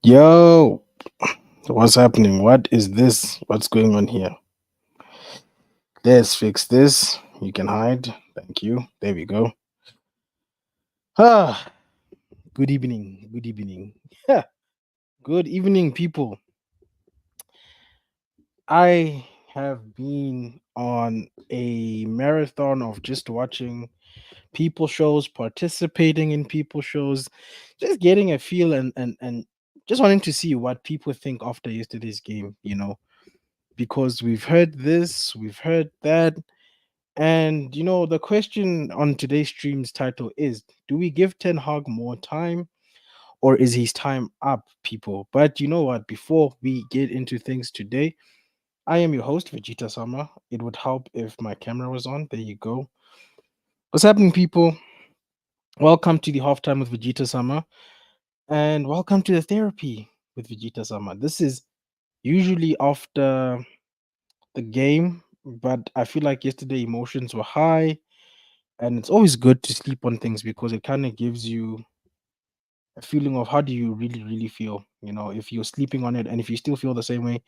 Yo, what's happening? What is this? What's going on here? Let's fix this. You can hide. Thank you. There we go. Ah, good evening. Good evening. Good evening, people. I have been on a marathon of just watching people shows, participating in people shows, just getting a feel and just wanting to see what people think after yesterday's game, because we've heard this, we've heard that. And the question on today's stream's title is: do we give Ten Hag more time, or is his time up, people? But you know what? Before we get into things today, I am your host, Vegeta Sama. It would help if my camera was on. There you go. What's happening, people? Welcome to the halftime with Vegeta Sama, and welcome to the therapy with Vegeta Sama. This is usually after the game, but I feel like yesterday emotions were high, and it's always good to sleep on things because it kind of gives you a feeling of how do you really feel. If you're sleeping on it and if you still feel the same way,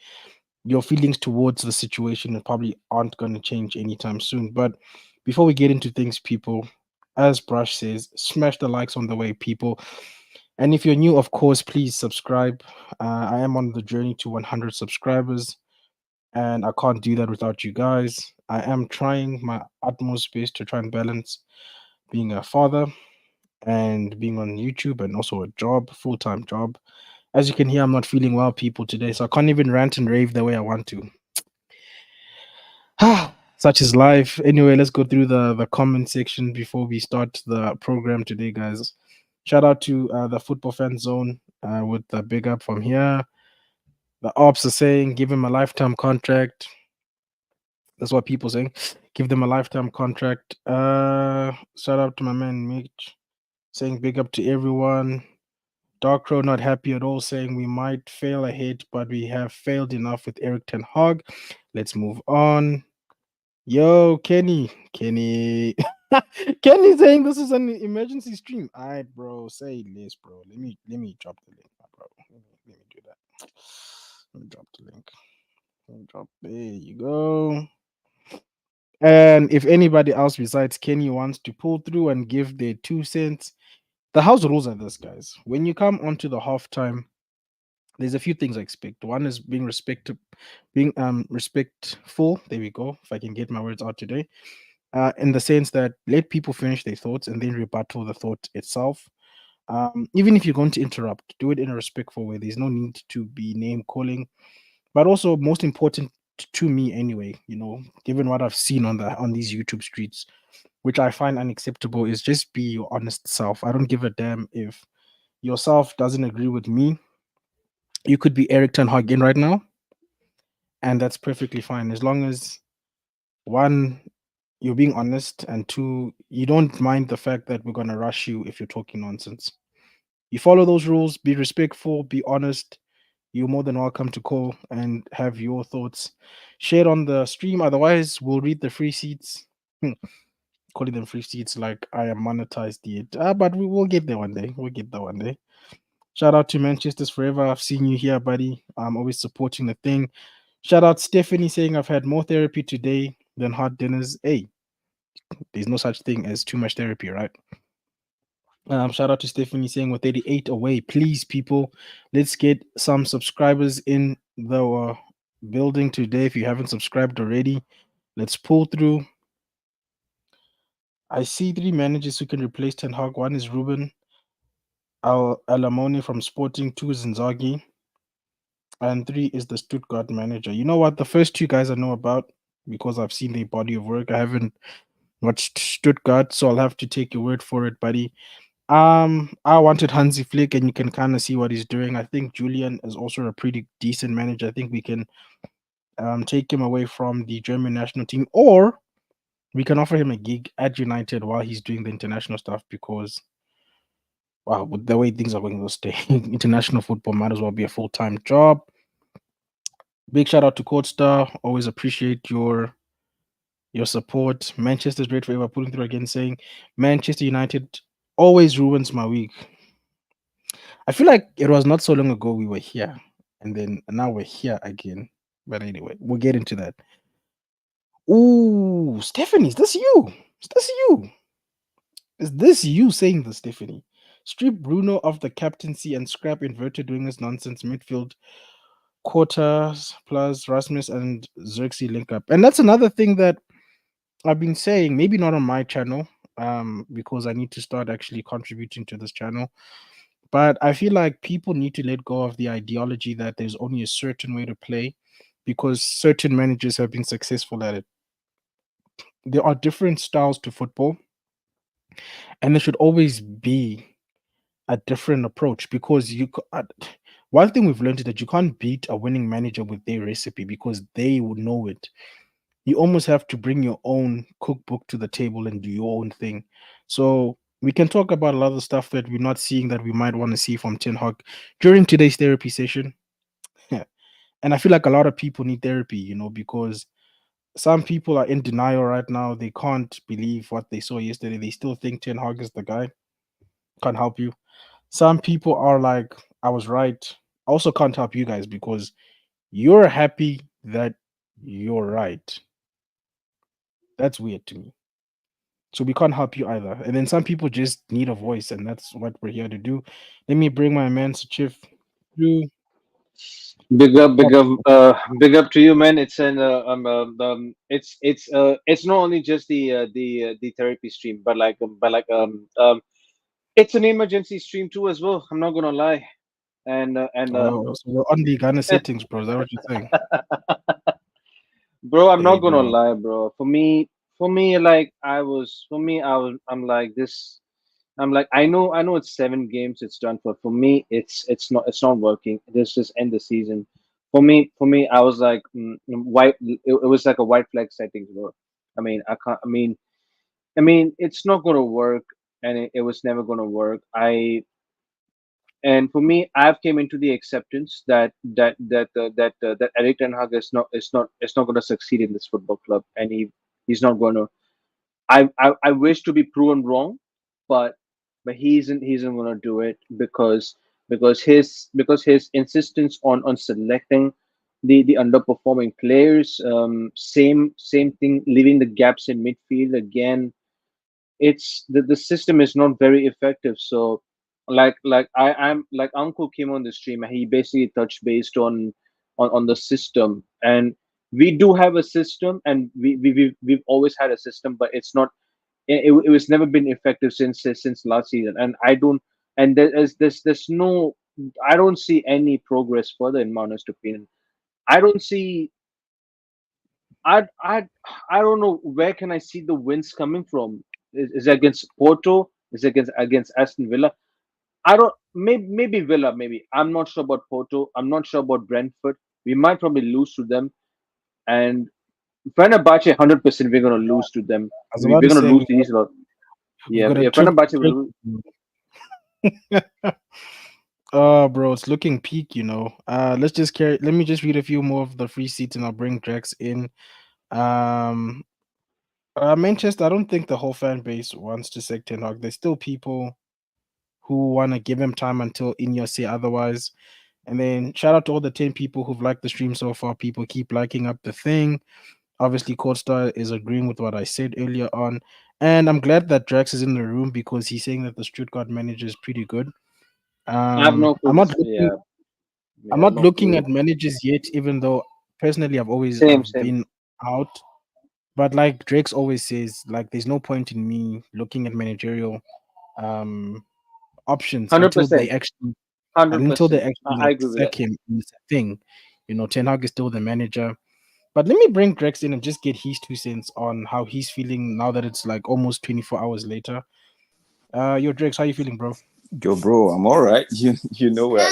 your feelings towards the situation probably aren't going to change anytime soon. But before we get into things, people, as Brush says, smash the likes on the way, people. And if you're new, of course, please subscribe. I am on the journey to 100 subscribers, and I can't do that without you guys. I am trying my utmost best to try and balance being a father and being on YouTube and also a job, full-time job. As you can hear, I'm not feeling well, people, today, so I can't even rant and rave the way I want to. Such is life. Anyway, let's go through the comment section before we start the program today, guys. Shout out to the football fan zone with the big up from here. The ops are saying give him a lifetime contract. That's what people saying. Give them a lifetime contract. Shout out to my man Mitch saying big up to everyone. Dark Crow not happy at all, saying we might fail ahead, but we have failed enough with Erik Ten Hag. Let's move on. Yo, Kenny, Kenny saying this is an emergency stream. Alright, bro, say less, bro. Let me drop the link, bro. Let me do that. Let me drop the link. Let me drop. There you go. And if anybody else besides Kenny wants to pull through and give their 2 cents, the house rules are this, guys. When you come onto the halftime, there's a few things I expect. One is being respectful. There we go. If I can get my words out today, in the sense that let people finish their thoughts and then rebuttal the thought itself. Even if you're going to interrupt, do it in a respectful way. There's no need to be name calling, but also most important to me anyway. Given what I've seen on these YouTube streets, which I find unacceptable, is just be your honest self. I don't give a damn if yourself doesn't agree with me. You could be Erik Ten Hag in right now, and that's perfectly fine as long as one, you're being honest, and two, you don't mind the fact that we're gonna rush you if you're talking nonsense. You follow those rules, be respectful, be honest. You're more than welcome to call and have your thoughts shared on the stream. Otherwise, we'll read the free seats. Calling them free seats like I am monetized yet. But we will get there one day. We'll get there one day. Shout out to Manchester's Forever. I've seen you here, buddy. I'm always supporting the thing. Shout out Stephanie saying I've had more therapy today than hot dinners. Hey, there's no such thing as too much therapy, right? Shout out to Stephanie saying we're 38 away. Please, people, let's get some subscribers in the building today. If you haven't subscribed already, let's pull through. I see three managers who can replace Ten Hag. One is Ruben Alamoni from Sporting, two is Inzaghi, and three is the Stuttgart manager. You know what? The first two guys I know about because I've seen their body of work. I haven't watched Stuttgart, so I'll have to take your word for it, buddy. I wanted Hansi Flick, and you can kind of see what he's doing. I think Julian is also a pretty decent manager. I think we can take him away from the German national team, or we can offer him a gig at United while he's doing the international stuff because, wow, with the way things are going those days, international football might as well be a full-time job. Big shout out to Courtstar. Always appreciate your support. Manchester's great forever pulling through again, saying Manchester United always ruins my week. I feel like it was not so long ago we were here, and then now we're here again. But anyway, we'll get into that. Ooh, Stephanie, is this you? Is this you? Is this you saying this, Stephanie? Strip Bruno of the captaincy and scrap inverted wingers nonsense midfield quarters plus Rasmus and Xerxes link up. And that's another thing that I've been saying, maybe not on my channel, because I need to start actually contributing to this channel. But I feel like people need to let go of the ideology that there's only a certain way to play because certain managers have been successful at it. There are different styles to football, and there should always be a different approach because one thing we've learned is that you can't beat a winning manager with their recipe because they would know it. You almost have to bring your own cookbook to the table and do your own thing. So we can talk about a lot of stuff that we're not seeing that we might want to see from Ten Hag during today's therapy session. Yeah. And I feel like a lot of people need therapy, because some people are in denial right now. They can't believe what they saw yesterday. They still think Ten Hag is the guy. Can't help you. Some people are like, I was right. I also can't help you guys because you're happy that you're right. That's weird to me. So we can't help you either. And then some people just need a voice, and that's what we're here to do. Let me bring my man Chief through. Big up to you, man. It's not only just the therapy stream, it's an emergency stream too as well. I'm not gonna lie, and Oh, so we're on the Ghana settings, bro. Is that what you're saying? bro, I'm not Hey, gonna bro. lie, bro. I'm like this. I'm like, I know it's 7 games, it's done. But for me, it's not working. Let's just end the season. For me, I was like, white. It was like a white flag setting, bro. I mean, I can't. I mean, it's not gonna work, and it was never gonna work. And for me, I've came into the acceptance that Erik Ten Hag is not going to succeed in this football club, and he's not going to. I wish to be proven wrong, but he isn't going to do it because his insistence on selecting the underperforming players, same thing, leaving the gaps in midfield again. The system is not very effective. So I'm like, uncle came on the stream and he basically touched based on the system. And we do have a system, and we've always had a system, but it was never been effective since last season. And I don't and there's no, I don't see any progress further, in my honest opinion. I don't see I I I don't know where can I see the wins coming from. Is it against Porto? Is it against Aston Villa? I don't. Maybe Villa. Maybe I'm not sure about Porto. I'm not sure about Brentford. We might probably lose to them. And Fenerbahce, 100% we're gonna lose to them. I was about We're to gonna say lose to these lot. we've Yeah, got a yeah. trip. Fenerbahce will lose. Oh, bro, it's looking peak. Let's just carry. Let me just read a few more of the free seats, and I'll bring Drax in. Um, Manchester. I don't think the whole fan base wants to sack Ten Hag. There's still people who want to give him time until Ineos say otherwise. And then shout out to all the 10 people who've liked the stream so far. People keep liking up the thing. Obviously, Courtstar is agreeing with what I said earlier on. And I'm glad that Drax is in the room because he's saying that the Stuttgart manager is pretty good. I have no clue. I'm not looking Yeah, I'm yeah. not No looking clue. at managers yet, even though personally Same, I've same. been out. But like Drake's always says, like there's no point in me looking at managerial um options Hundred percent. Hundred until they percent. actually I like agree with that. sack him in this thing. Ten Hag is still the manager. But let me bring Drex in and just get his 2 cents on how he's feeling now that it's like almost 24 hours later. Yo, Drex, how you feeling, bro? Yo, bro, I'm all right. You know where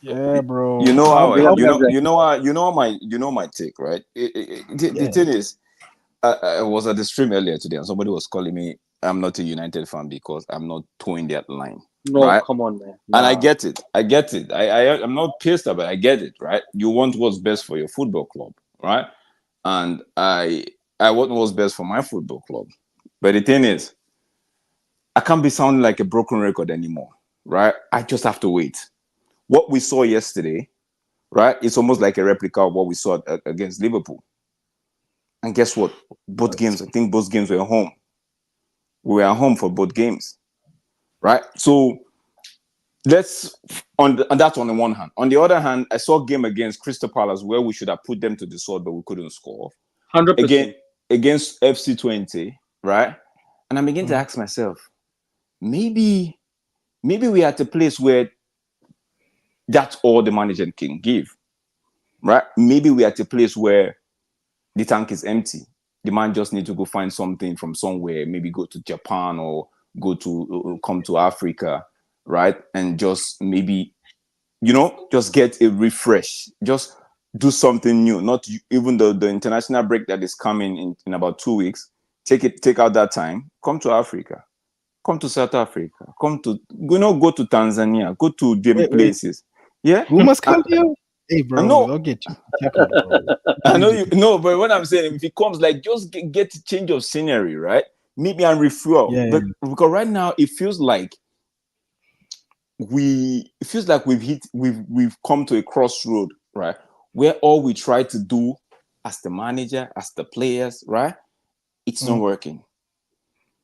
Yeah, bro. you know how Big I up, How big up, Zach. you know my take, right? The yeah. thing is, I was at the stream earlier today, and somebody was calling me. I'm not a United fan because I'm not towing that line, No, right? come on, man. And I Nah. get it. I get it. I'm not pissed about it. I get it, right? You want what's best for your football club, right? And I want what's best for my football club. But the thing is, I can't be sounding like a broken record anymore, right? I just have to wait. What we saw yesterday, right? It's almost like a replica of what we saw against Liverpool. And guess what? Both games, I think both games were home. We were at home for both games, right? So let's on that on the one hand. On the other hand, I saw a game against Crystal Palace where we should have put them to the sword, but we couldn't score. Hundred Again, percent. against FC20, right? And I begin to Mm. ask myself, maybe we're at a place where that's all the manager can give, right? Maybe we're at a place where the tank is empty. The man just need to go find something from somewhere, maybe go to Japan or go to come to Africa, right? And just maybe, just get a refresh, just do something new. Not even the international break that is coming in about 2 weeks. Take out that time, come to Africa, come to South Africa, come to, go to Tanzania, go to them Wait. places. Yeah. Who must I, come here? Hey, I bro, know don't get too technical, bro. I know Easy. you know, but what I'm saying, if it comes, like, just get a change of scenery, right? Maybe and refuel. Yeah, But yeah. because right now it feels like we've come to a crossroad, right? Where all we try to do as the manager, as the players, right? It's not Mm. working.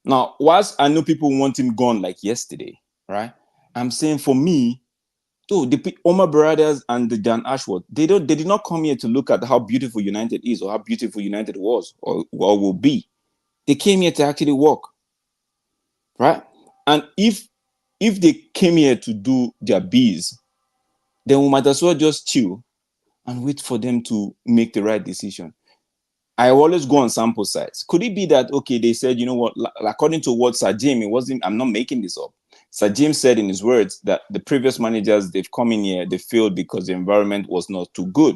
Now, whilst I know people want him gone like yesterday, right? I'm saying for me, so the Omar brothers and the Dan Ashworth, they did not come here to look at how beautiful United is or how beautiful United was or will be. They came here to actually work, right? And if they came here to do their bees, then we might as well just chill and wait for them to make the right decision. I always go on sample sites. Could it be that, okay, they said, you know what, according to what Sir Jim, it wasn't, I'm not making this up. Sir Jim said in his words that the previous managers, they've come in here, they failed because the environment was not too good,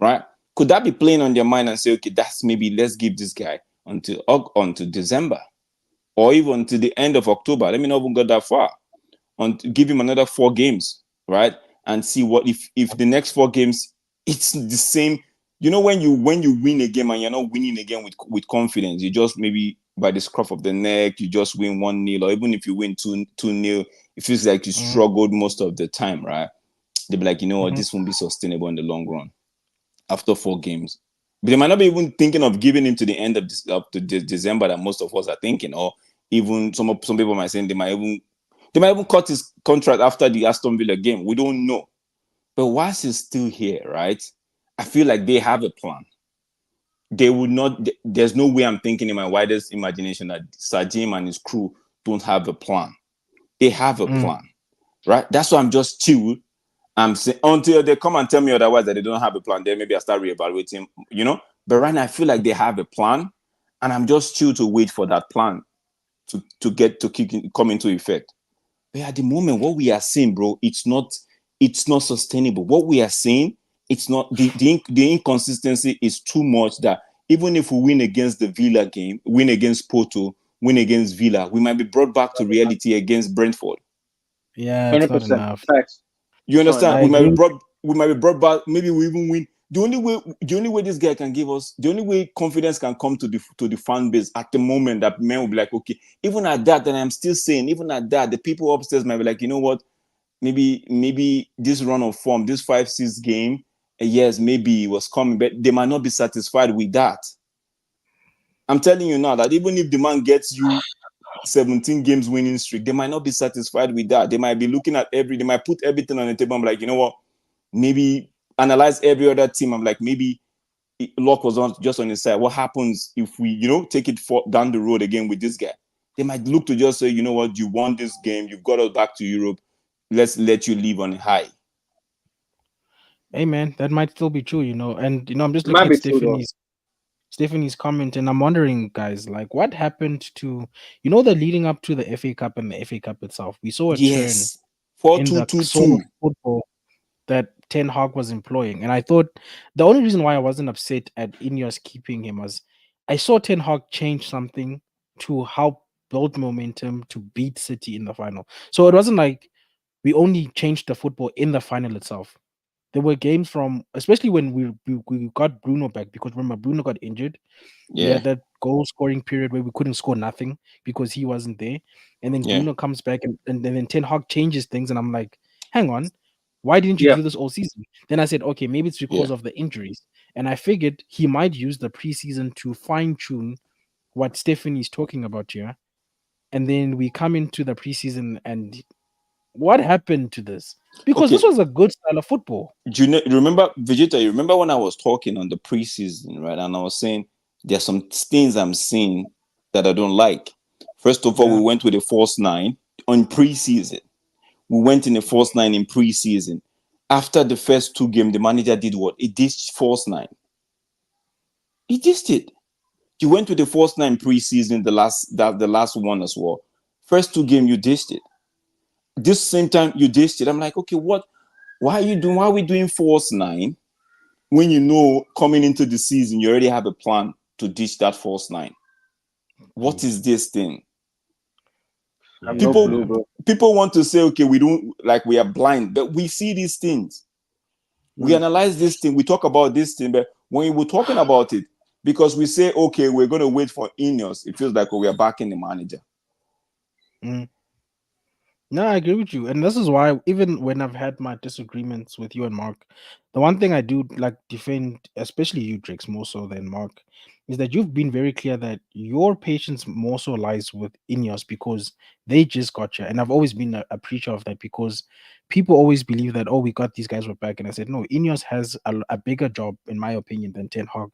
right? Could that be playing on their mind and say, okay, that's maybe let's give this guy until December or even to the end of October. Let me not even go that far. Give him another 4 games, right? And see what if the next 4 games it's the same. When you win a game and you're not winning again with confidence, you just maybe by the scruff of the neck, you just win 1-0, or even if you win 2-0, it feels like you Mm. struggled most of the time, right? They'll be like, you know what, Mhm. this won't be sustainable in the long run after 4 games. But they might not be even thinking of giving him to the end of this, up to December that most of us are thinking, or even some people might say they might even cut his contract after the Aston Villa game. We don't know. But whilst he's still here, right? I feel like they have a plan. They would not. There's no way I'm thinking in my widest imagination that Sir Jim and his crew don't have a plan. They have a Mm. plan, right? That's why I'm just chilled. I'm saying until they come and tell me otherwise that they don't have a plan, then maybe I start reevaluating, But right now, I feel like they have a plan, and I'm just chill to wait for that plan to come into effect. But at the moment, what we are seeing, bro, it's not sustainable. What we are seeing, it's not the inconsistency is too much that even if we win against the Villa game, win against Porto, win against Villa, we might be brought back to reality against Brentford. Yeah, it's Hundred not percent. enough. Facts. You It's not understand? I enough. agree. We might be brought back. Maybe we even win. The only way this guy can give us, the only way confidence can come to the fan base at the moment that men will be like, okay, even at that, and I'm still saying, even at that, the people upstairs might be like, you know what? Maybe this run of form, this 5-6 game, yes, maybe it was coming, but they might not be satisfied with that. I'm telling you now that even if the man gets you 17 games winning streak, they might not be satisfied with that. They might be looking at they might put everything on the table. I'm like, you know what? Maybe analyze every other team. I'm like, maybe luck was just on his side. What happens if we, take it down the road again with this guy? They might look to just say, you know what, you won this game, you've got us back to Europe. Let's let you live on high. Hey, man, that might still be true, And I'm just It might looking at be true though. Stephanie's comment, and I'm wondering, guys, like, what happened to the leading up to the FA Cup and the FA Cup itself? We saw a turn Yes. Four in two the two sort of two. football that Ten Hag was employing. And I thought the only reason why I wasn't upset at Ineos keeping him was I saw Ten Hag change something to help build momentum to beat City in the final. So it wasn't like we only changed the football in the final itself. There were games from, especially when we got Bruno back, because remember Bruno got injured. We Yeah, had that goal scoring period where we couldn't score nothing because he wasn't there. And then yeah, Bruno comes back and then Ten Hag changes things. And I'm like, hang on, why didn't you Yeah, do this all season? Then I said, okay, maybe it's because yeah. of the injuries. And I figured he might use the preseason to fine tune what Stephanie's talking about here. And then we come into the preseason and what happened to this? Because this Okay, was a good style of football. do you remember Vegeta? You remember when I was talking on the preseason, right? And I was saying there's some things I'm seeing that I don't like. First of all, Yeah. we went with a false nine on preseason. We went in a false nine in preseason. After the first two games, the manager did what? He ditched false nine. He ditched it. You went with the false nine preseason, the last one as well. First two games, you ditched it. This same time, you ditched it. I'm like, okay, what? Why are we doing false nine when you know coming into the season you already have a plan to ditch that false nine? What is this thing? I have no clue, Yeah. People bro. people want to say, okay, we don't, like, we are blind, but we see these things. We Mm. analyze this thing, we talk about this thing, but when we're talking about it, because we say, okay, we're going to wait for Ineos, it feels like we are backing the manager. Mm. No, I agree with you. And this is why, even when I've had my disagreements with you and Mark, the one thing I do like defend, especially you, Drix, more so than Mark, is that you've been very clear that your patience more so lies with Ineos because they just got you. And I've always been a preacher of that because people always believe that, oh, we got these guys, we're back. And I said, no, Ineos has a bigger job, in my opinion, than Ten Hag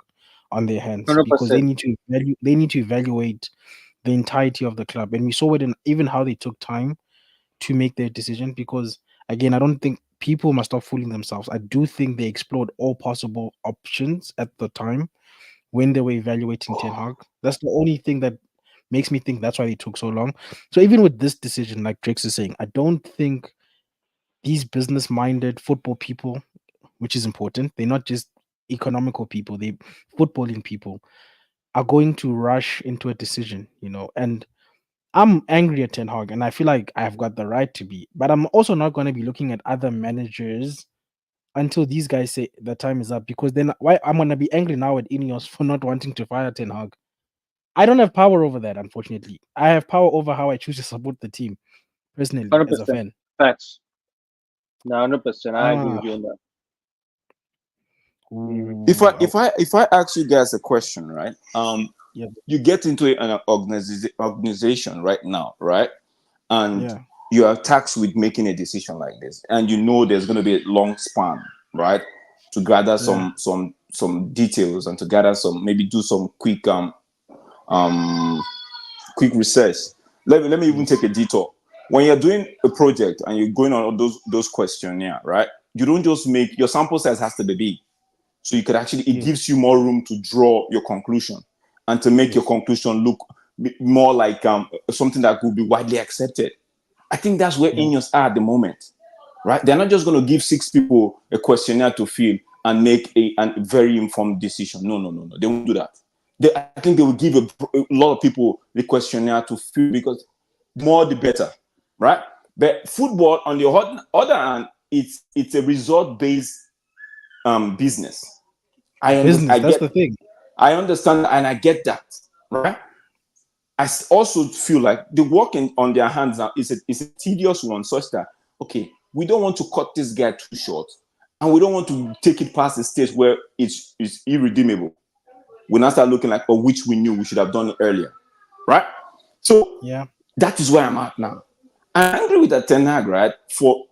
on their hands because 100%. they need to evaluate the entirety of the club. And we saw it in even how they took time to make their decision because again, I don't think people must stop fooling themselves. I do think they explored all possible options at the time when they were evaluating Ten Hag. That's the only thing that makes me think that's why they took so long. So even with this decision, like Drix is saying, I don't think these business-minded football people, which is important, they're not just economical people, they footballing people are going to rush into a decision, and I'm angry at Ten Hag, and I feel like I've got the right to be. But I'm also not going to be looking at other managers until these guys say the time is up. Because then, why I'm going to be angry now at Ineos for not wanting to fire Ten Hag? I don't have power over that, unfortunately. I have power over how I choose to support the team personally as a 100%. fan. Facts. No, 100%. I agree Ah, with you on that. Mm. If ooh, I if I if I ask you guys a question, right? yeah, You get into an organization right now, right? And yeah, you are tasked with making a decision like this, and you know there's going to be a long span, right? To gather yeah, some details and to gather some, maybe do some um quick research. Let me even yes, take a detour. When you're doing a project and you're going on those questionnaire, right? You don't just make your sample size has to be big, so you could actually, it yes, gives you more room to draw your conclusion and to make your yes, conclusion look more like something that could be widely accepted. I think that's where yeah, Ineos are at the moment, right? They're not just going to give six people a questionnaire to fill and make a very informed decision. No, no, no, no. They won't do that. I think they will give a lot of people the questionnaire to fill because the more the better, right? But football, on the other hand, it's a result based business. business. I That's get, the thing. I understand, and I get that, right? I also feel like the work on their hands now is a tedious one, such that, okay, we don't want to cut this guy too short, and we don't want to take it past the stage where it's irredeemable. We now start looking like, oh, which we knew we should have done it earlier, right? So Yeah, that is where I'm at now. I'm angry with that Ten Hag, right? For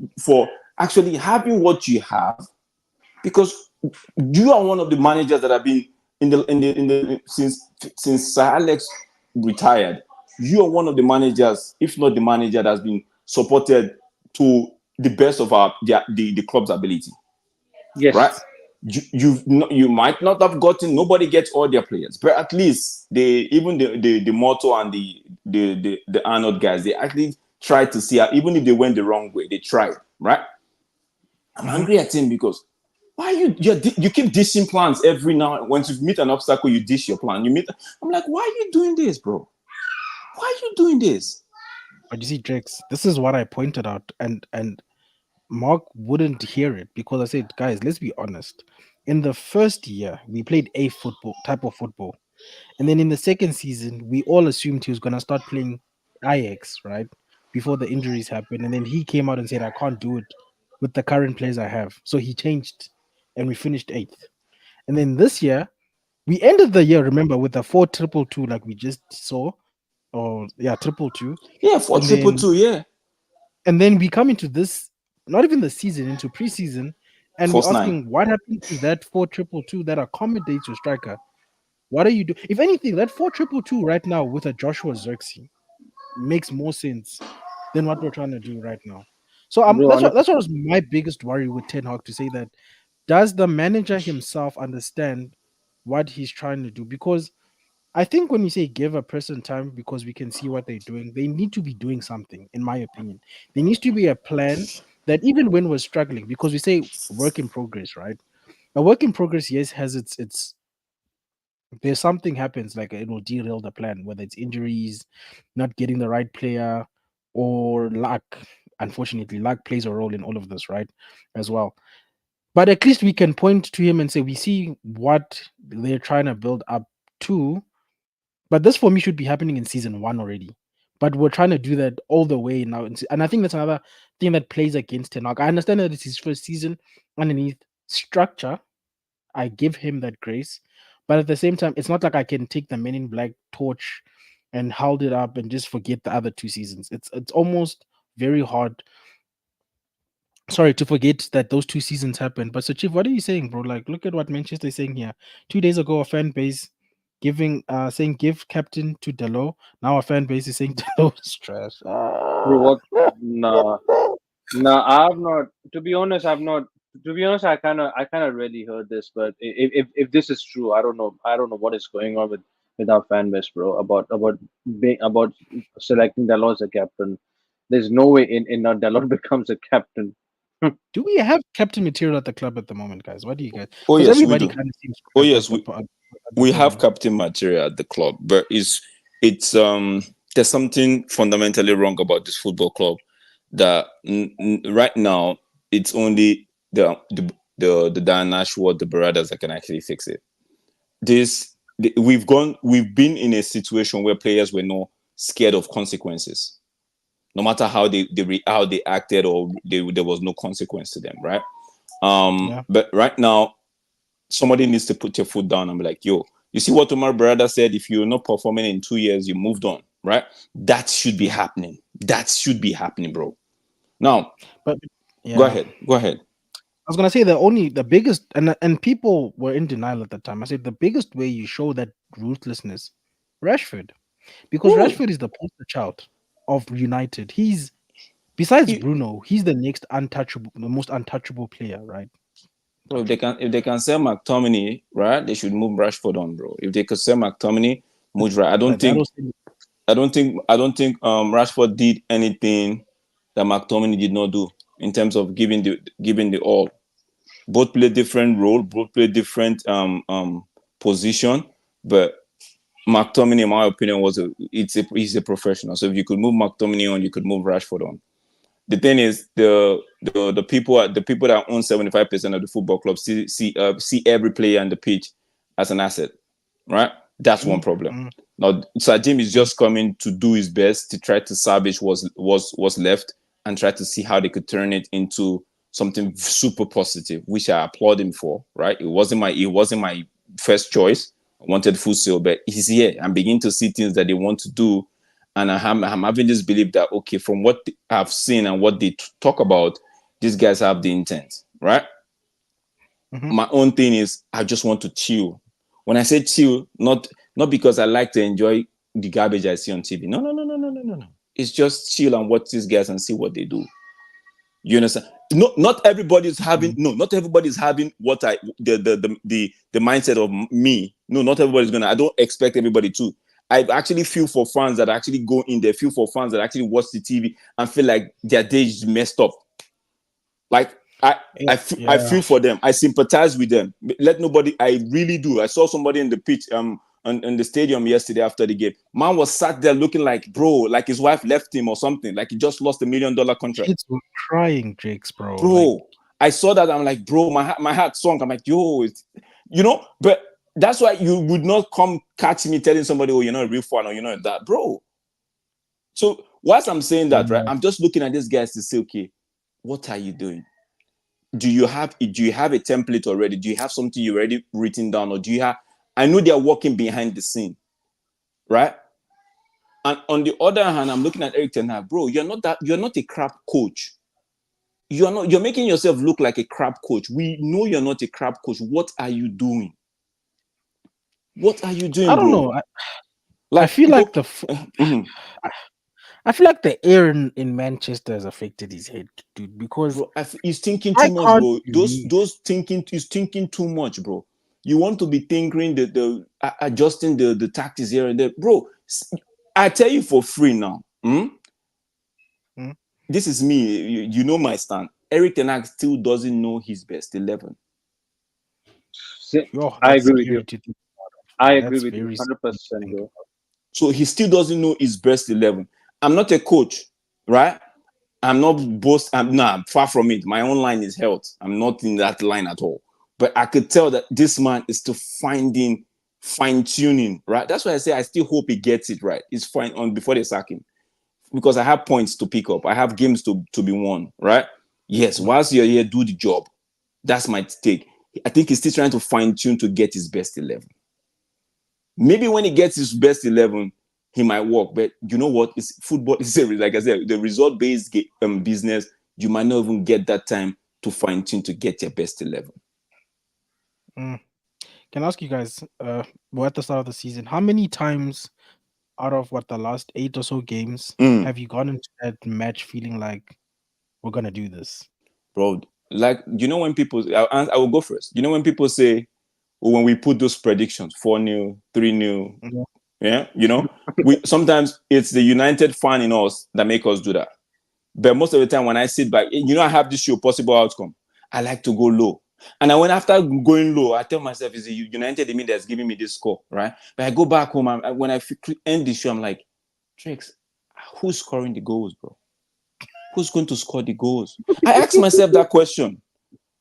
actually having what you have, because you are one of the managers that have been in the since Sir Alex retired. You are one of the managers, if not the manager, that has been supported to the best of the club's ability, right? Yes. You might not have gotten, nobody gets all their players, but at least even the Motto and the Arnold guys, they actually tried to see how, even if they went the wrong way, they tried, right? I'm hmm angry at him because why you keep dishing plans every now. Once you meet an obstacle, you dish your plan. I'm like, why are you doing this, bro? Why are you doing this? but you see, Drix, this is what I pointed out, and Mark wouldn't hear it because I said, guys, let's be honest. In the first year, we played a football type of football. And then in the second season, we all assumed he was going to start playing Ajax, right? Before the injuries happened. And then he came out and said, I can't do it with the current players I have. So he changed and we finished eighth. And then this year, we ended the year, remember, with a 4-2-2, like we just saw. Or, yeah, 2-2. Yeah, for And triple then two, yeah. we come into this, not even the season, into preseason, and we're First nine. asking what happened to that 4-2-2 that accommodates your striker. What are you doing? If anything, that 4-2-2 right now with a Joshua Xerxes makes more sense than what we're trying to do right now. So Bro, that's what was my biggest worry with Ten Hag, to say that, does the manager himself understand what he's trying to do? Because I think when we say give a person time because we can see what they're doing, they need to be doing something, in my opinion. There needs to be a plan that even when we're struggling, because we say work in progress, right? A work in progress, yes, has its there's something happens, like it will derail the plan, whether it's injuries, not getting the right player, or luck. Unfortunately, luck plays a role in all of this, right? As well. But at least we can point to him and say we see what they're trying to build up to. But this for me should be happening in season one already. But we're trying to do that all the way now. And I think that's another thing that plays against Ten Hag. I understand that it's his first season underneath structure. I give him that grace. But at the same time, it's not like I can take the Men in Black torch and hold it up and just forget the other 2 seasons. It's almost very hard, sorry, to forget that those 2 seasons happened. But so Chief, what are you saying, bro? Like, look at what Manchester is saying here. 2 days ago, a fan base saying give captain to Delo. Now a fan base is saying Delo is trash. bro, what? Nah, nah. I've not. To be honest, I've not. To be honest, I kind of really heard this, but if this is true, I don't know. I don't know what is going on with our fan base, bro. About selecting Dalot as a captain. There's no way in Dalot becomes a captain. Do we have captain material at the club at the moment, guys? What do you guys? Oh Because yes, we everybody do. kind of seems Oh crap yes, at the we have moment. captain material at the club, but it's there's something fundamentally wrong about this football club that right now it's only the Dan Ashworth, the Baradas that can actually fix it. We've been in a situation where players were not scared of consequences, no matter how how they acted, or there was no consequence to them, right? Yeah. But right now somebody needs to put your foot down and be like, yo, you see what Omar Barada said? If you're not performing in 2 years, you moved on, right? That should be happening. That should be happening, bro. Now, But go yeah. ahead. Go ahead. I was gonna say the biggest, and people were in denial at the time. I said the biggest way you show that ruthlessness, Rashford, because Whoa. Rashford is the poster child of United. He's, besides You- Bruno, he's the next untouchable, the most untouchable player, right? Bro, if they can sell McTominay, right, they should move Rashford on, bro. If they could sell McTominay, move right. I don't But that think was Rashford did anything that McTominay did not do in terms of giving the all. Both play different role, both play different position, but McTominay, in my opinion, he's a professional. So if you could move McTominay on, you could move Rashford on. The thing is, the people that own 75% of the football club see every player on the pitch as an asset, right? That's one mm, problem. mm, Now, Sajim is mm, just coming to do his best to try to salvage what's left and try to see how they could turn it into something super positive, which I applaud him for. Right? It wasn't my first choice. I wanted full sale, but he's here. I'm beginning to see things that they want to do, and I'm having this belief that, okay, from what I've seen and what they talk about, these guys have the intent, right? mhm. My own thing is I just want to chill. When I say chill, not because I like to enjoy the garbage I see on TV. No, no, no, no, no, no, no, no. It's just chill and watch these guys and see what they do. You understand? No, not everybody's having Mm. no, not everybody's having what I the mindset of me. No, not everybody's gonna. I don't expect everybody to. I actually feel for fans that actually go in there, feel for fans that actually watch the TV and feel like their day is messed up. Like Yeah, I yeah. feel for them. I sympathize with them. Let nobody. I really do. I saw somebody in the pitch in the stadium yesterday after the game. Man was sat there looking like, bro, like his wife left him or something, like he just lost $1 million contract. Kids were crying, Jakes, bro. Bro, Like, I saw that. I'm like, bro, my heart sunk. I'm like, yo, but that's why you would not come catch me telling somebody, oh, you're not a real fan or you're not that, bro. So whilst I'm saying that, right, I'm just looking at these guys to say, okay, what are you doing? Do you have a template already? Do you have something you already written down, or do you have? I know they're working behind the scene, right? And on the other hand, I'm looking at Erik Ten Hag, bro. You're not a crap coach. You're making yourself look like a crap coach. We know you're not a crap coach. What are you doing? What are you doing, I don't bro? know. I feel like I feel like the air in Manchester has affected his head, dude. Because bro, he's thinking too much, bro. Those thinking is thinking too much, bro. You want to be tinkering the adjusting the tactics here and there, bro. I tell you for free now. This is me. You know my stand. Erik Ten Hag still doesn't know his best 11. I agree with you. I agree with you 100%, bro. So he still doesn't know his best 11. I'm not a coach, right? I'm not far from it. My own line is health. I'm not in that line at all. But I could tell that this man is still finding fine-tuning, right? That's why I say I still hope he gets it right. He's fine on before they sack him. Because I have points to pick up. I have games to be won, right? Yes, whilst you're here, do the job. That's my take. I think he's still trying to fine-tune to get his best 11. Maybe when he gets his best 11, he might work. But you know what? It's football. It's like I said, the result-based business. You might not even get that time to fine-tune to get your best 11. Can I ask you guys, we're at the start of the season, how many times out of the last 8 or so games have you gone into that match feeling like we're gonna do this? Bro, like, you know, when people, I will go first. You know, when people say, when we put those predictions, 4-0, 3-0, yeah, you know, sometimes it's the United fan in us that make us do that. But most of the time when I sit back, you know, I have this show, possible outcome. I like to go low. And I went after going low, I tell myself, it's the United in me that's giving me this score, right? But I go back home, and when I end the show, I'm like, Trix, who's scoring the goals, bro? Who's going to score the goals? I asked myself that question.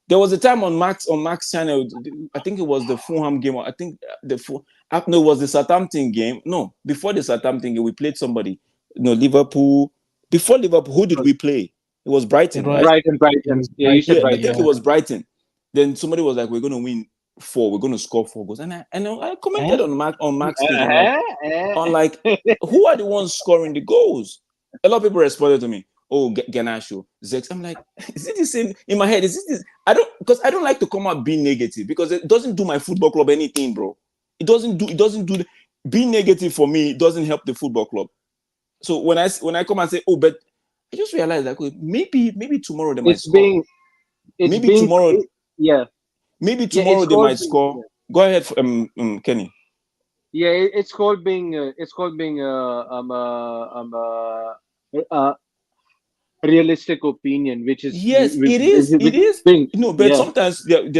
There was a time on Max channel, I think it was the Fulham game. I think it was the Southampton game. No, before the Southampton game, we played somebody. Liverpool. Before Liverpool, who did we play? It was Brighton, right? Brighton. Yeah, you said Brighton. I think it was Brighton. Then somebody was like, "We're going to win 4. We're going to score 4 goals." And I commented on Max page. I'm like, who are the ones scoring the goals? A lot of people responded to me. Oh, Ganasho, Zex. I'm like, is it the same in my head? Is this? I don't like to come out being negative because it doesn't do my football club anything, bro. It doesn't do being negative for me. It doesn't help the football club. So when I come and say, oh, but I just realized that maybe tomorrow they might score. Maybe tomorrow they might score. Yeah. Go ahead, Kenny. Yeah, it's called being realistic opinion, which is it is. But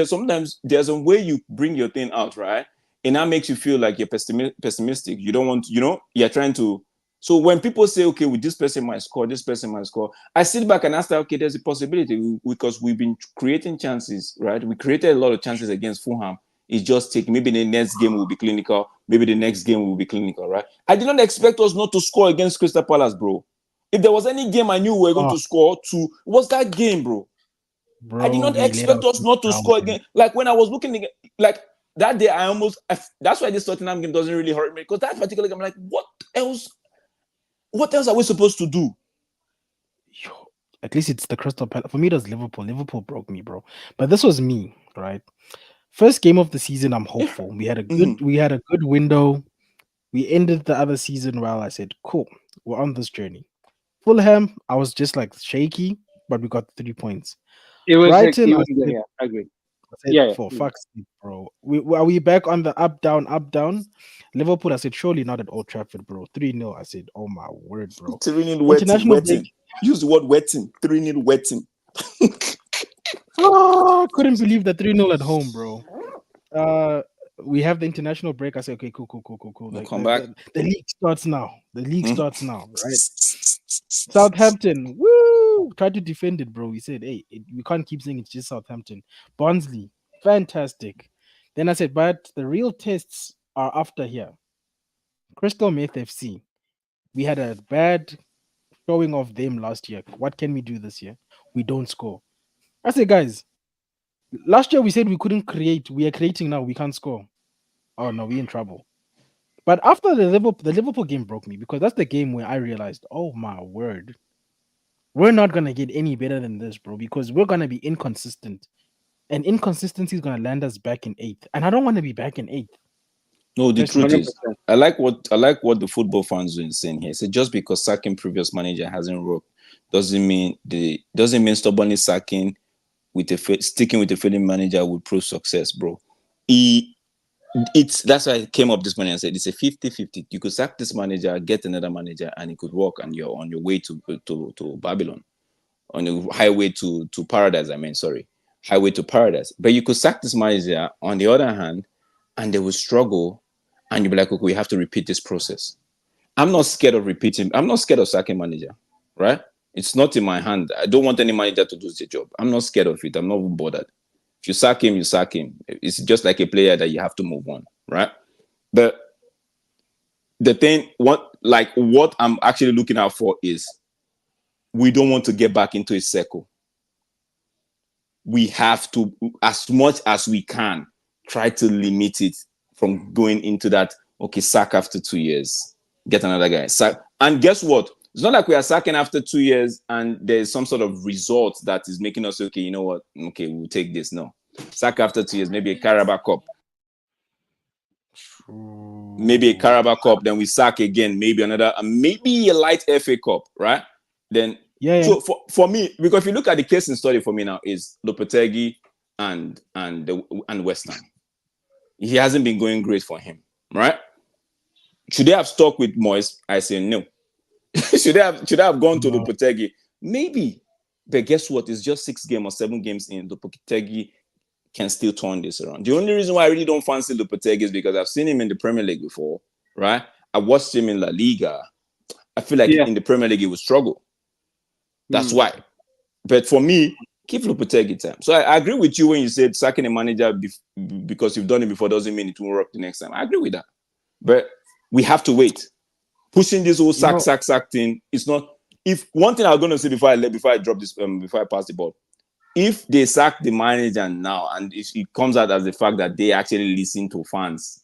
sometimes there's a way you bring your thing out, right? And that makes you feel like you're pessimistic. You don't want, you're trying to. So when people say, okay, with this person might score, I sit back and ask that, okay, there's a possibility because we've been creating chances, right? We created a lot of chances against Fulham. It's just taking, maybe the next game will be clinical. Maybe the next game will be clinical, right? I did not expect us not to score against Crystal Palace, bro. If there was any game I knew we were going to score to, was that game, bro. I did not expect us not to score again. Like when I was looking again, like that day, that's why this Tottenham game doesn't really hurt me, because that particular game, I'm like, what else are we supposed to do? At least it's the Crystal Palace. For me, it was Liverpool. Liverpool broke me, bro. But this was me, right? First game of the season, I'm hopeful. We had a good window. We ended the other season well. I said, cool, we're on this journey. Fulham, I was just like shaky, but we got 3 points. It was Brighton, I agree. For fuck's sake, bro. Are we back on the up, down, up, down? Liverpool, I said, surely not at Old Trafford, bro. 3-0. I said, oh my word, bro. 3-0 wetting. Use the word wetting. 3-0 wetting. I couldn't believe that 3-0 at home, bro. we have the international break. I say, okay, cool. We'll Like come back. the league starts now. The league Hmm? starts now, right? Southampton, woo! Tried to defend it, bro. He said, hey, we can't keep saying it's just Southampton. Barnsley, fantastic. Then I said, but the real tests are after here. Crystal Meth FC. We had a bad showing of them last year. What can we do this year? We don't score. I said, guys, last year we said we couldn't create. We are creating now. We can't score. Oh no, we're in trouble. But after the Liverpool game broke me because that's the game where I realized, oh my word, we're not gonna get any better than this, bro. Because we're gonna be inconsistent, and inconsistency is gonna land us back in eighth. And I don't want to be back in eighth. No, the truth Personally, is, I like what the football fans are saying here. So just because sacking previous manager hasn't worked doesn't mean stubbornly sacking sticking with a failing manager would prove success, bro. He That's why I came up this morning and said it's a 50-50. You could sack this manager, get another manager, and it could work, and you're on your way to Babylon, on the highway to paradise. Highway to paradise. But you could sack this manager on the other hand, and they will struggle, and you'll be like, okay, we have to repeat this process. I'm not scared of repeating. I'm not scared of sacking manager, right? It's not in my hand. I don't want any manager to do the job. I'm not scared of it. I'm not even bothered. If you sack him, you sack him. It's just like a player that you have to move on, right? But the thing, what I'm actually looking out for is we don't want to get back into a circle. We have to, as much as we can, try to limit it from going into that, okay, sack after 2 years, get another guy. Sack. And guess what? It's not like we are sacking after 2 years and there's some sort of result that is making us, okay, you know what? Okay, we'll take this. No. Sack after 2 years, maybe a Carabao Cup. Maybe a Carabao Cup, then we sack again, maybe maybe a light FA Cup, right? Then yeah. So for me, because if you look at the case in study for me now, is Lopetegui and West Ham. He hasn't been going great for him, right? Should they have stuck with Moyes? I say no. should they have gone to Lopetegui? Maybe. But guess what? It's just 6 games or 7 games in. Lopetegui can still turn this around. The only reason why I really don't fancy Lopetegui is because I've seen him in the Premier League before, right? I watched him in La Liga. I feel like in the Premier League he would struggle. That's why. But for me, keep Lopetegui time. So I agree with you when you said sacking a manager because you've done it before doesn't mean it will work the next time. I agree with that. But we have to wait. Pushing this whole sack thing is not. If one thing I'm going to say before I drop this, before I pass the ball, if they sack the manager now and if it comes out as the fact that they actually listen to fans,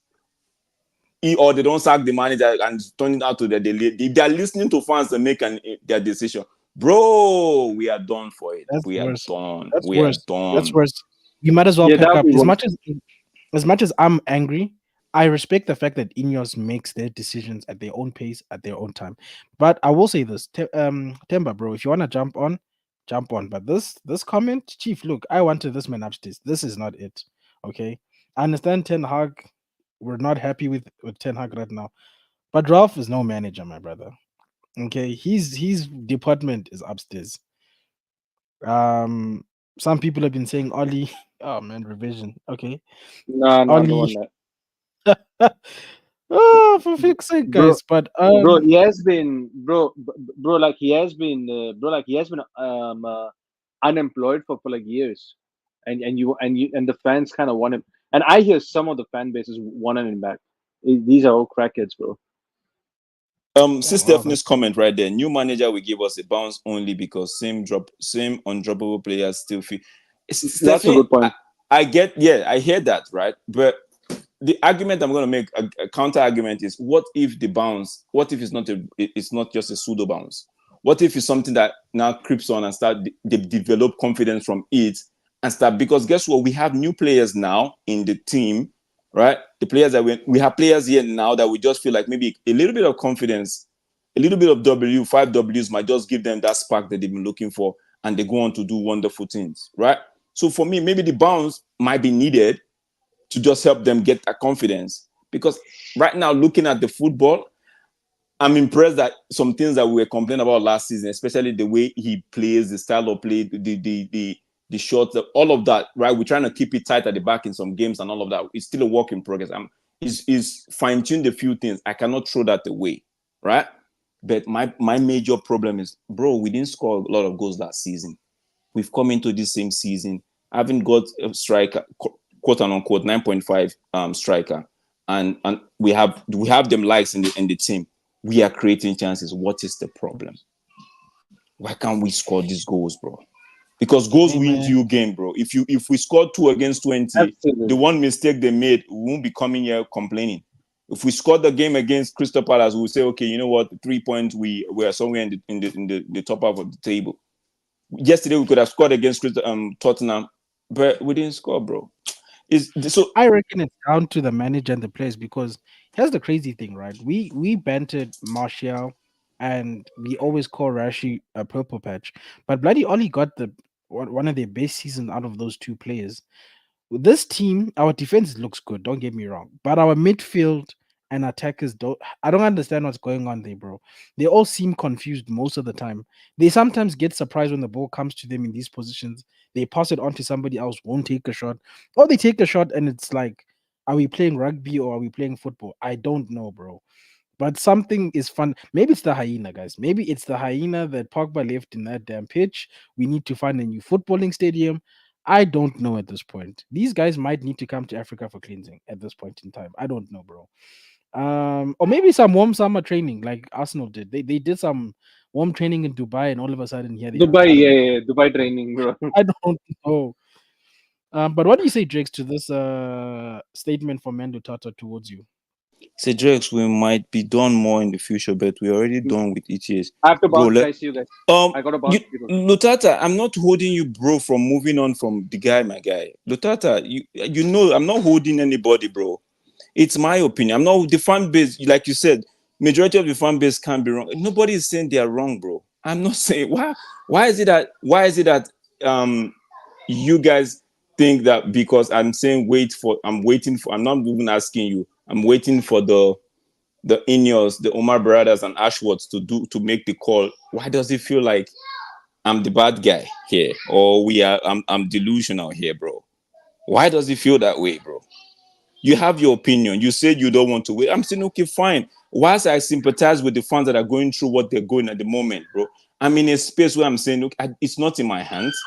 or they don't sack the manager and turn it out to that they are listening to fans and make their decision. Bro, we are done for it. That's We worse. are done. That's We worse. are done. That's worse. You might as well pack up. that'd be As much as I'm angry, I respect the fact that Ineos makes their decisions at their own pace, at their own time. But I will say this, Temba, bro, if you want to jump on, jump on. But this comment, Chief, look, I wanted this man upstairs. This is not it. Okay. I understand Ten Hag. We're not happy with Ten Hag right now. But Ralph is no manager, my brother. Okay, his department is upstairs. Some people have been saying Oli. Oh man, revision. Okay, no, no Oli. one that. Oh, for fix's sake, Bro, guys. But bro, he has been, like he has been, unemployed for like years, and the fans kind of want him, and I hear some of the fan bases wanting him back. These are all crackheads, bro. Sis wow, Stephanie's comment right there. New manager will give us a bounce only because same undroppable players still feel. That's a good point. I hear that, right? But the argument I'm going to make, a counter argument, is what if it's not just a pseudo bounce? What if it's something that now creeps on and they develop confidence from it and start, because guess what? We have new players now in the team, right? The players that we have players here now that we just feel like maybe a little bit of confidence, a little bit of 5 Ws might just give them that spark that they've been looking for, and they go on to do wonderful things, right? So for me, maybe the bounce might be needed to just help them get that confidence. Because right now, looking at the football, I'm impressed that some things that we were complaining about last season, especially the way he plays, the style of play, the the shots, all of that, right? We're trying to keep it tight at the back in some games and all of that. It's still a work in progress. Is fine-tuned a few things. I cannot throw that away, right? But my major problem is, bro, we didn't score a lot of goals last season. We've come into this same season, haven't got a striker, quote unquote 9.5 striker, and we have them likes in the team. We are creating chances. What is the problem? Why can't we score these goals, bro? Because goals wins you game, bro. If we score 2 against 20, Absolutely. the one mistake they made, we won't be coming here complaining. If we scored the game against Crystal Palace, we'll say, okay, you know what, 3 points, we are somewhere in the top half of the table. Yesterday we could have scored against Tottenham, but we didn't score, bro. So I reckon it's down to the manager and the players, because here's the crazy thing, right? We bantered Martial and we always call Rashi a purple patch, but bloody Ollie got one of their best seasons out of those two players. With this team, our defense looks good, don't get me wrong, but our midfield and attackers don't. I don't understand what's going on there, bro. They all seem confused most of the time. They sometimes get surprised when the ball comes to them in these positions. They pass it on to somebody else, won't take a shot, or they take a shot and it's like, are we playing rugby or are we playing football? I don't know, bro. But something is fun. Maybe it's the hyena, guys. Maybe it's the hyena that Pogba left in that damn pitch. We need to find a new footballing stadium. I don't know at this point. These guys might need to come to Africa for cleansing at this point in time. I don't know, bro. Or maybe some warm summer training like Arsenal did. They did some warm training in Dubai, and all of a sudden here they are. Dubai, yeah, Dubai training, bro. I don't know. But what do you say, Jakes, to this statement from Mando Tata towards you? Cedric, we might be done more in the future, but we're already done with ETS. I have to Bro, bounce, guys. See you guys. I got to bounce. Lutata, I'm not holding you, bro, from moving on from the guy, my guy. Lutata, you know, I'm not holding anybody, bro. It's my opinion. I'm not the fan base, like you said, majority of the fan base can't be wrong. Nobody is saying they are wrong, bro. I'm not saying why is it that you guys think that because I'm saying I'm not even asking you. I'm waiting for the Ineos, the Omar brothers and Ashworths to make the call. Why does it feel like I'm the bad guy here, or I'm delusional here, bro? Why does it feel that way, bro? You have your opinion. You said you don't want to wait. I'm saying, okay, fine. Whilst I sympathize with the fans that are going through what they're going at the moment, bro, I'm in a space where I'm saying, look, it's not in my hands.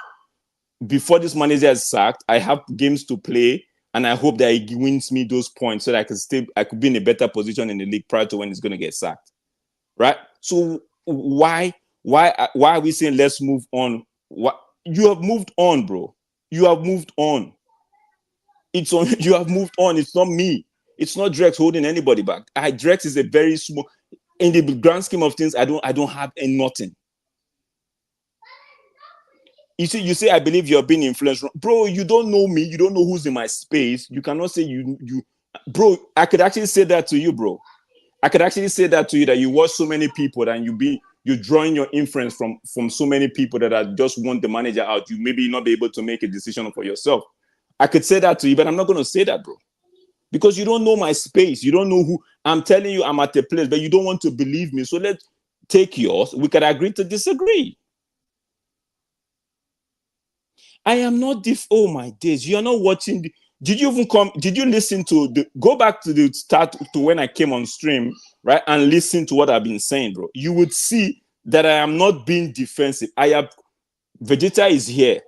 Before this manager is sacked, I have games to play, and I hope that he wins me those points so that I could be in a better position in the league prior to when he's going to get sacked, right? So why are we saying let's move on? What you have moved on, bro? You have moved on. It's on. You have moved on. It's not me. It's not Drex holding anybody back. Drex is a very small, in the grand scheme of things. I don't have nothing. You say I believe you're being influenced, bro. You don't know me. You don't know who's in my space. You cannot say you, bro. I could actually say that to you, bro. I could actually say that to you, that you watch so many people and you're drawing your inference from so many people that are just want the manager out. You maybe not be able to make a decision for yourself. I could say that to you, but I'm not going to say that, bro, because you don't know my space. You don't know who I'm telling you. I'm at a place, but you don't want to believe me. So let's take yours. We can agree to disagree. I am not oh my days. You're not watching. Did you even come? Did you listen to go back to the start to when I came on stream, right? And listen to what I've been saying, bro. You would see that I am not being defensive. Vegeta is here.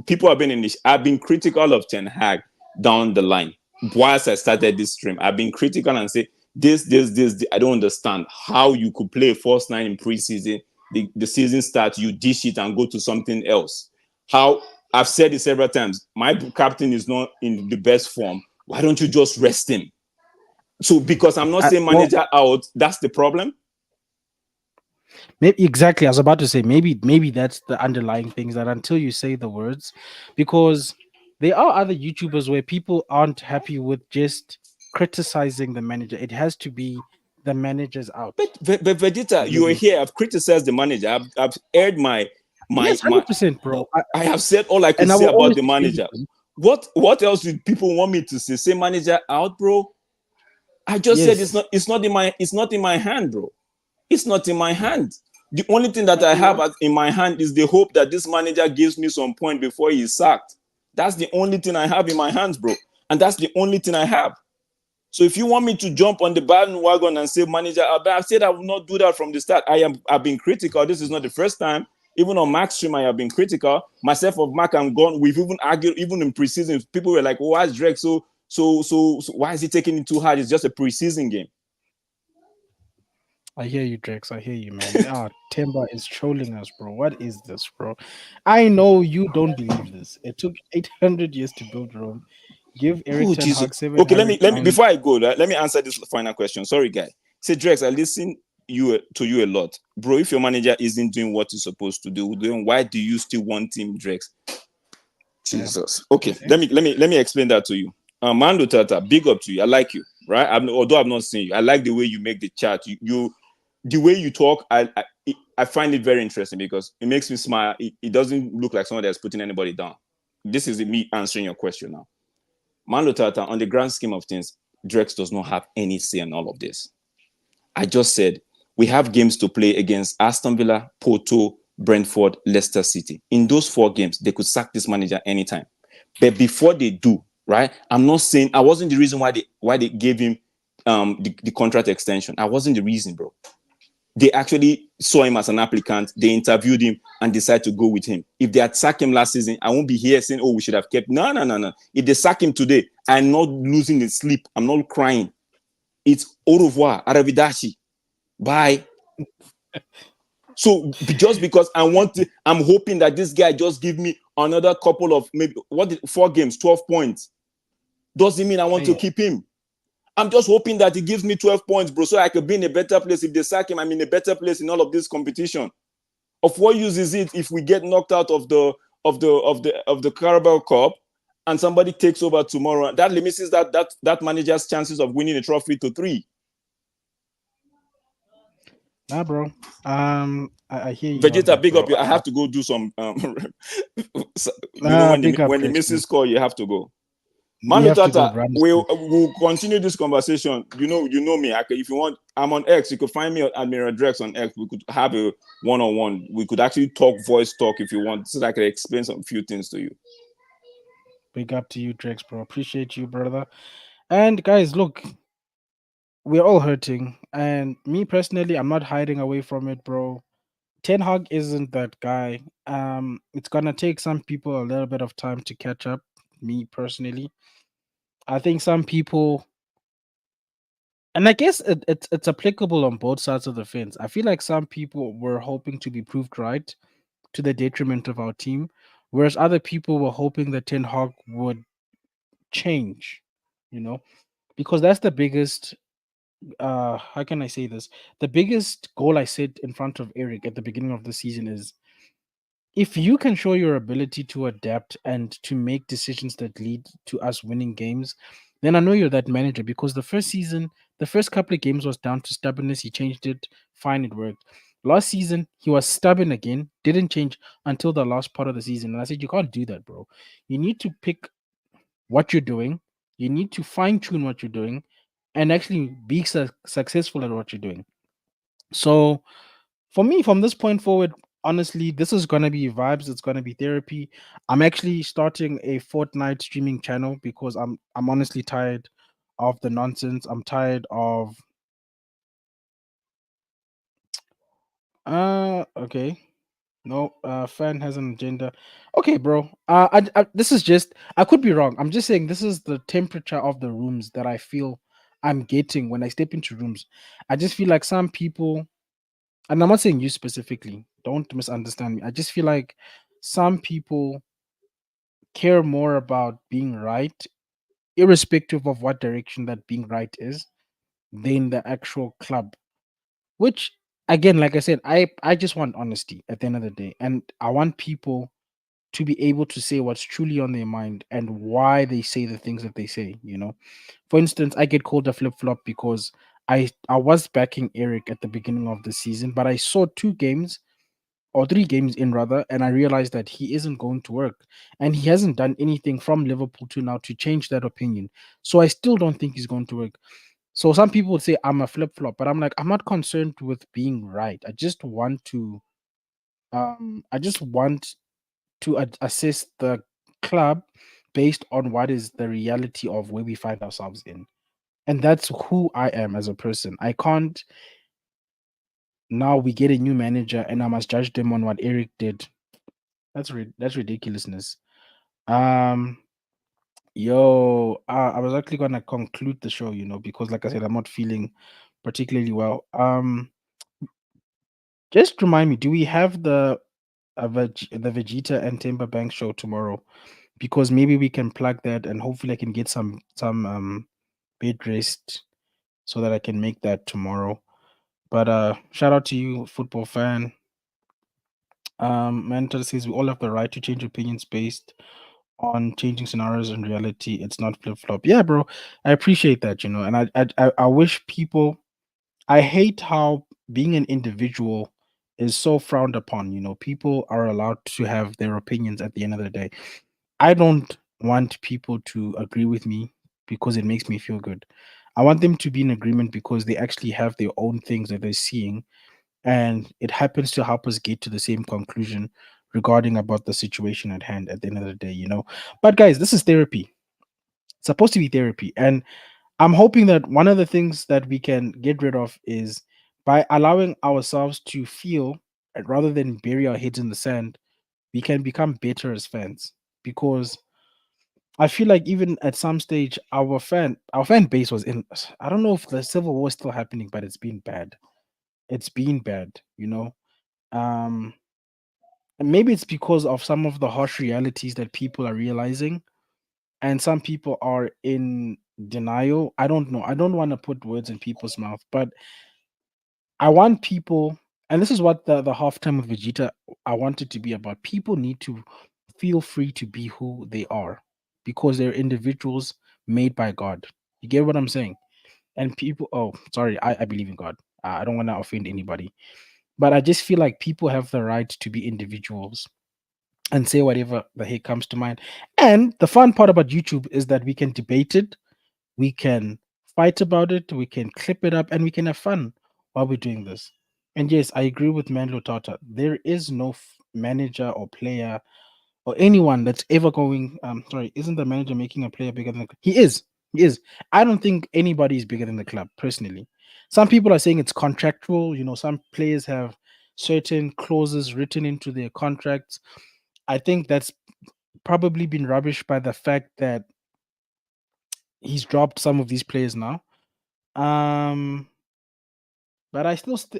People have been in this. I've been critical of Ten Hag down the line. Whilst I started this stream, I've been critical and say this. I don't understand how you could play a first nine in preseason. The season starts, you dish it and go to something else. How I've said it several times. My captain is not in the best form. Why don't you just rest him? So because I'm not saying manager out, that's the problem. Maybe exactly. I was about to say maybe that's the underlying things, that until you say the words, because there are other YouTubers where people aren't happy with just criticizing the manager. It has to be the manager's out. But Vegeta, you are here. I've criticized the manager. I've aired my yes, 100%, bro. I have said all I can say about the manager. What else do people want me to say? Say manager out, bro. I just said it's not in my hand, bro. It's not in my hand. The only thing that I have in my hand is the hope that this manager gives me some point before he's sacked. That's the only thing I have in my hands, bro. And that's the only thing I have. So if you want me to jump on the bandwagon and say manager, I've said I will not do that from the start. I've been critical. This is not the first time. Even on Mark's stream, I have been critical. Myself of Mark and Gone, we've even argued, even in preseason, people were like, oh, why is Drake so why is he taking it too hard? It's just a preseason game. I hear you, Drex. I hear you, man. Timber is trolling us, bro. What is this, bro? I know you don't believe this. It took 800 years to build Rome. Give Erik Oh, Ten Jesus. Hag Okay, 700 let me pounds. before I go, let me answer this final question. Sorry, guy. Say, Drex, I listen to you a lot. Bro, if your manager isn't doing what he's supposed to do, then why do you still want him, Drex? Yeah. Jesus. Okay, let me explain that to you. Mando Tata, big up to you. I like you, right? Although I've not seen you, I like the way you make the chat. The way you talk, I find it very interesting because it makes me smile. It doesn't look like someone that's putting anybody down. This is me answering your question now. Mando Tata, on the grand scheme of things, Drex does not have any say in all of this. I just said we have games to play against Aston Villa, Porto, Brentford, Leicester City. In those 4 games, they could sack this manager anytime. But before they do, right? I'm not saying I wasn't the reason why they gave him the contract extension. I wasn't the reason, bro. They actually saw him as an applicant. They interviewed him and decided to go with him. If they had sacked him last season, I won't be here saying, oh, we should have kept. No, no, no, no. If they sack him today, I'm not losing the sleep. I'm not crying. It's au revoir, arrivederci, bye. So just because I'm hoping that this guy just give me another couple of maybe 4 games, 12 points. Doesn't mean I want to keep him. I'm just hoping that he gives me 12 points, bro, so I could be in a better place. If they sack him, I'm in a better place in all of this competition. Of what use is it if we get knocked out of the Carabao Cup and somebody takes over tomorrow? That limits that manager's chances of winning a trophy to 3. Nah, bro. I hear you on Vegeta, that, big bro. up you. I have to go do some Big up, when the Chris, missus man. call, you have to go. You Manu have to go, Tata, Brandon. we'll continue this conversation. You know me. If you want, I'm on X. You could find me at Admiral Drex on X. We could have a one-on-one. We could actually voice talk if you want, so that I can explain some few things to you. Big up to you, Drex, bro. Appreciate you, brother. And guys, look, we're all hurting. And me personally, I'm not hiding away from it, bro. Ten Hag isn't that guy. It's gonna take some people a little bit of time to catch up. Me personally, I think some people, and I guess it's applicable on both sides of the fence. I feel like some people were hoping to be proved right to the detriment of our team, whereas other people were hoping that Ten Hag would change. You know, because that's the biggest. How can I say this? The biggest goal I set in front of Erik at the beginning of the season is, if you can show your ability to adapt and to make decisions that lead to us winning games, then I know you're that manager. Because the first season, the first couple of games was down to stubbornness. He changed it, fine, it worked. Last season, he was stubborn again, didn't change until the last part of the season. And I said, you can't do that, bro. You need to pick what you're doing, you need to fine tune what you're doing, and actually be successful at what you're doing. So, for me, from this point forward, honestly, this is gonna be vibes. It's gonna be therapy. I'm actually starting a Fortnite streaming channel because I'm honestly tired of the nonsense. I'm tired of okay. No, fan has an agenda. Okay, bro. This is just, I could be wrong. I'm just saying this is the temperature of the rooms that I feel I'm getting when I step into rooms. I just feel like some people, and I'm not saying you specifically, don't misunderstand me. I just feel like some people care more about being right, irrespective of what direction that being right is, than the actual club. Which, again, like I said, I just want honesty at the end of the day, and I want people to be able to say what's truly on their mind and why they say the things that they say. For instance, I get called a flip flop because I was backing Erik at the beginning of the season, but I saw 2 games or 3 games in rather, and I realized that he isn't going to work. And he hasn't done anything from Liverpool to now to change that opinion. So I still don't think he's going to work. So some people would say I'm a flip flop, but I'm like, I'm not concerned with being right. I just want to assess the club based on what is the reality of where we find ourselves in. And that's who I am as a person. I can't now we get a new manager and I must judge them on what Erik did. That's ridiculousness. Um Yo, I was actually gonna conclude the show, because like I said, I'm not feeling particularly well. Just remind me, do we have the Vegeta and Timber Bank show tomorrow? Because maybe we can plug that and hopefully I can get some bed rest so that I can make that tomorrow. But shout out to you, football fan. Mentor says we all have the right to change opinions based on changing scenarios in reality. It's not flip flop. Yeah, bro. I appreciate that, and I wish people. I hate how being an individual is so frowned upon. People are allowed to have their opinions at the end of the day. I don't want people to agree with me because it makes me feel good. I want them to be in agreement because they actually have their own things that they're seeing, and it happens to help us get to the same conclusion regarding about the situation at hand at the end of the day. But guys, this is therapy. It's supposed to be therapy, and I'm hoping that one of the things that we can get rid of is by allowing ourselves to feel, rather than bury our heads in the sand, we can become better as fans. Because I feel like even at some stage, our fan base was in. I don't know if the civil war is still happening, but it's been bad. It's been bad. Um, and maybe it's because of some of the harsh realities that people are realizing, and some people are in denial. I don't know. I don't want to put words in people's mouth, but I want people, and this is what the halftime of Vegeta I want it to be about. People need to feel free to be who they are because they're individuals made by God. You get what I'm saying? And people, oh, sorry, I believe in God. I don't want to offend anybody, but I just feel like people have the right to be individuals and say whatever the heck comes to mind. And the fun part about YouTube is that we can debate it, we can fight about it, we can clip it up, and we can have fun while we're doing this. And yes, I agree with Manlo Tata. There is no manager or player or anyone that's ever going. Sorry, isn't the manager making a player bigger than the club? He is. He is. I don't think anybody is bigger than the club, personally. Some people are saying it's contractual. Some players have certain clauses written into their contracts. I think that's probably been rubbish by the fact that he's dropped some of these players now. Um, but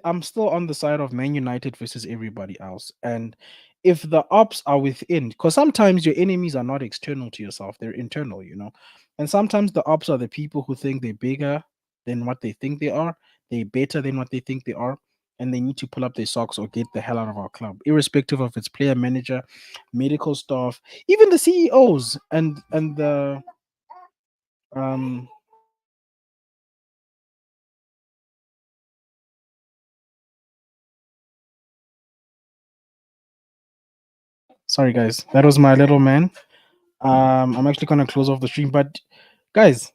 I'm still on the side of Man United versus everybody else. And if the ops are within, because sometimes your enemies are not external to yourself, they're internal. And sometimes the ops are the people who think they're bigger than what they think they are, they're better than what they think they are, and they need to pull up their socks or get the hell out of our club, irrespective of its player, manager, medical staff, even the CEOs and the um sorry guys, that was my little man. I'm actually gonna close off the stream, but guys,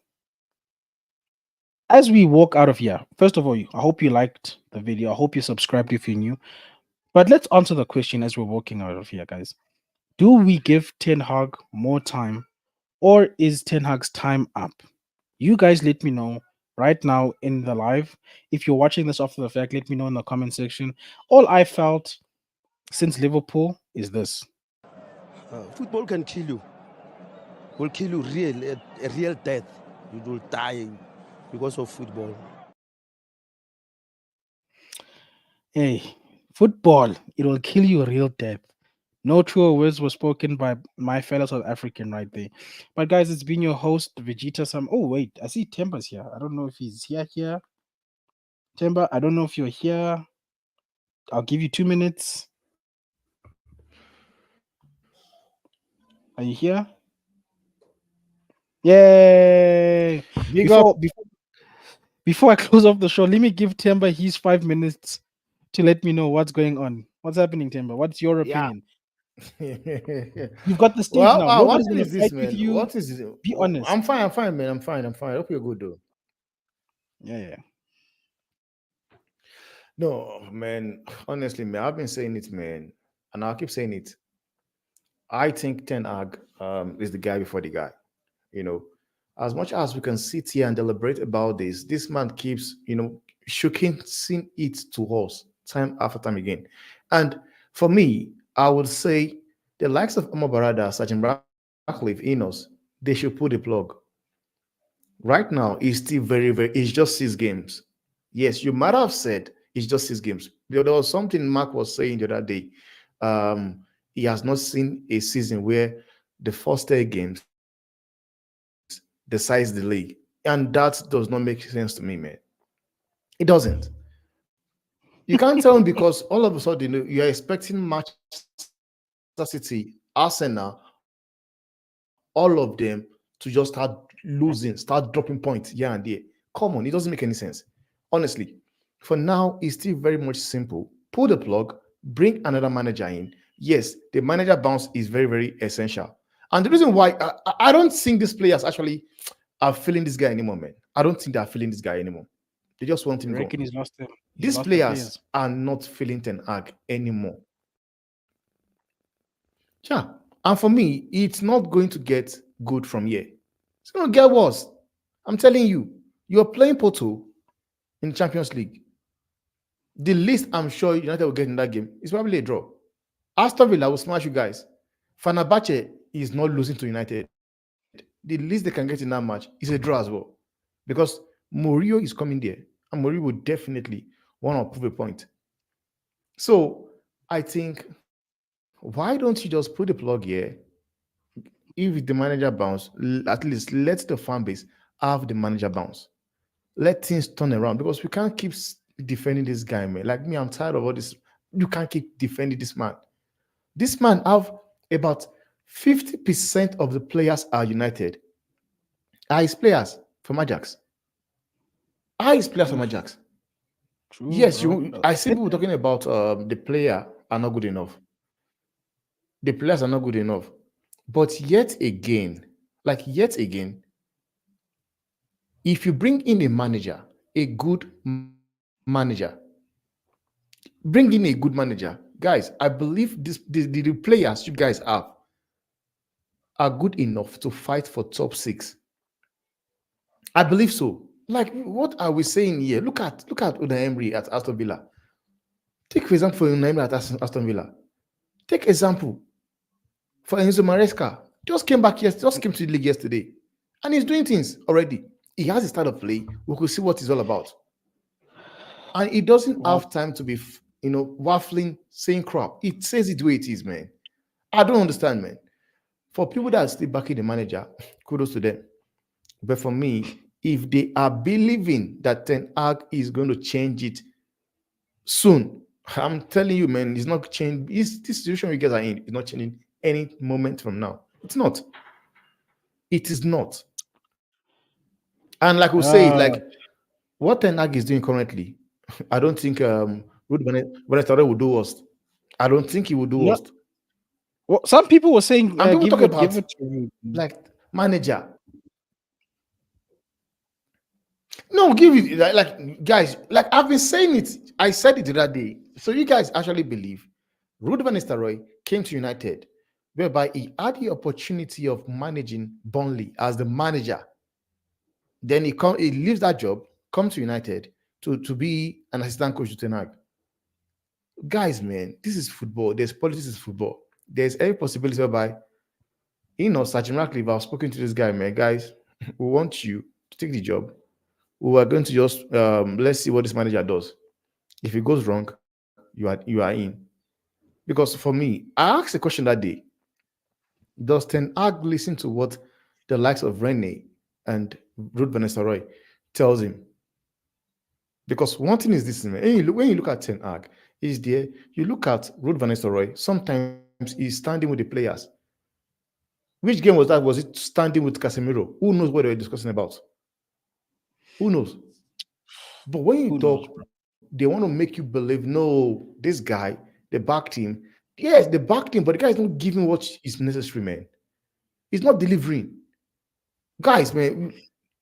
as we walk out of here, first of all, I hope you liked the video. I hope you subscribed if you're new. But let's answer the question as we're walking out of here, guys. Do we give Ten Hag more time, or is Ten Hag's time up? You guys let me know right now in the live. If you're watching this after the fact, let me know in the comment section. All I felt since Liverpool is this. Football can kill you. Will kill you a real death. You will die because of football. Hey, football, it will kill you real death. No truer words were spoken by my fellow South African right there. But guys, it's been your host, Vegeta. Oh, wait, I see Temba's here. I don't know if he's here. Temba, I don't know if you're here. I'll give you 2 minutes. Are you here? Yay! Big up. Before I close off the show, let me give Temba his 5 minutes to let me know what's going on. What's happening, Temba? What's your Yeah. opinion? You've got the stage now. What Nobody's gonna is this, fight with man? you. What is this? Be honest. I'm fine, man. I'm fine. I hope you're good, though. Yeah, yeah. No, man. Honestly, man, I've been saying it, man, and I'll keep saying it. I think Ten Hag is the guy before the guy. You know, as much as we can sit here and deliberate about this man keeps, shooking it to us time after time again. And for me, I would say the likes of Omar Barada, Sajin Ratcliffe, Inos, they should pull the plug. Right now, it's still it's just 6 games. Yes, you might have said it's just 6 games. There was something Mark was saying the other day. He has not seen a season where the first 10 games decides the league. And that does not make sense to me, man. It doesn't. You can't tell me because all of a sudden you're expecting Manchester City, Arsenal, all of them to just start losing, start dropping points here and there. Come on, it doesn't make any sense. Honestly, for now, it's still very much simple. Pull the plug, bring another manager in. Yes, the manager bounce is very, very essential. And the reason why I don't think these players actually are feeling this guy anymore, man. I don't think they're feeling this guy anymore. They just want him gone. You reckon he's lost them? These He's lost the players players. are not feeling Ten Hag anymore. Yeah. And for me, it's not going to get good from here. It's going to get worse. I'm telling you, you're playing Porto in Champions League. The least I'm sure United will get in that game is probably a draw. Aston Villa will smash you guys. Fenerbahce is not losing to United. The least they can get in that match is a draw as well. Because Mourinho is coming there. And Mourinho will definitely want to prove a point. So I think, why don't you just put the plug here? If the manager bounce, at least let the fan base have the manager bounce. Let things turn around because we can't keep defending this guy, man. Like me, I'm tired of all this. You can't keep defending this man. This man have about 50% of the players are United. Are his players from Ajax? Are his players from Ajax? True, Yes, bro. I see people talking about the player are not good enough. The players are not good enough. But yet again, if you bring in a manager, a good manager, bring in a good manager, guys, I believe the players you guys have are good enough to fight for top six. I believe so. Like, what are we saying here? Look at Unai Emery at Aston Villa. Take for example Unai Emery at Aston Villa. Take example for Enzo Maresca. Just came to the league yesterday, and he's doing things already. He has a start of play. We could see what he's all about, and he doesn't Well, have time to be, waffling, saying crap. It says it the way it is, man. I don't understand, man. For people that are still backing the manager, kudos to them. But for me, if they are believing that Ten Hag is going to change it soon, I'm telling you, man, it's not changing. This situation you guys are in is not changing any moment from now. It's not. It is not. And like we say, uh, like what Ten Hag is doing currently, I don't think Ruud van Nistelrooy will do worst. I don't think he will do no. worst. Well, some people were saying And people talk give about it to him. like manager. No, give it like guys. Like I've been saying it. I said it the other day. So you guys actually believe Ruud van Nistelrooy came to United, whereby he had the opportunity of managing Burnley as the manager. Then he leaves that job, comes to United to be an assistant coach to Ten Hag. Guys, man, this is football. There's politics in football. There's every possibility whereby, Sachin Ratcliffe, I've spoken to this guy, man. Guys, we want you to take the job. We are going to just let's see what this manager does. If it goes wrong, you are in. Because for me, I asked a question that day. Does Ten Hag listen to what the likes of Rene and Ruud van Nistelrooy tells him? Because one thing is this, man. When you look at Ten Hag, is there. You look at Ruud van Nistelrooy. Sometimes he's standing with the players. Which game was that? Was it standing with Casemiro? Who knows what they were discussing about? Who knows? But when you Who knows, talk, bro? they want to make you believe, no, this guy, they backed him. Yes, they backed him, but the guy is not giving what is necessary, man. He's not delivering. Guys, man,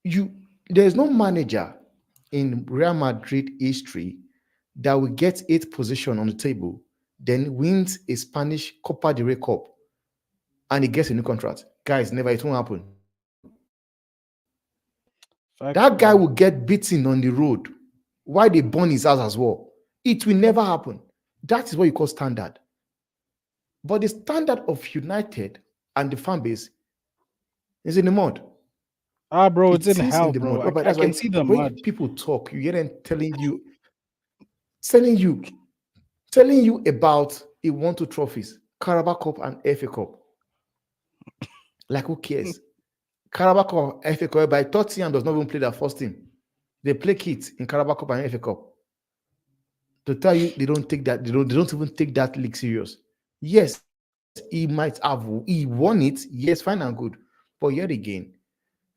you there's no manager in Real Madrid history that will get eighth position on the table, then wins a Spanish Copa del Rey Cup, and he gets a new contract. Guys, never, it won't happen. Facts, That guy bro. will get beaten on the road while they burn his house as well. It will never happen. That is what you call standard. But the standard of United and the fan base is in the mud. Ah, bro, it's It in is in hell, the bro. mud. I, But I that's can why see the when mud. people talk, you hear them telling you about he won 2 trophies, Carabao Cup and FA Cup. Like who cares? Carabao Cup, FA Cup, by Tottenham does not even play their first team. They play kits in Carabao Cup and FA Cup. To tell you they don't take that, they don't even take that league serious. Yes, he won it, yes, fine and good. But yet again,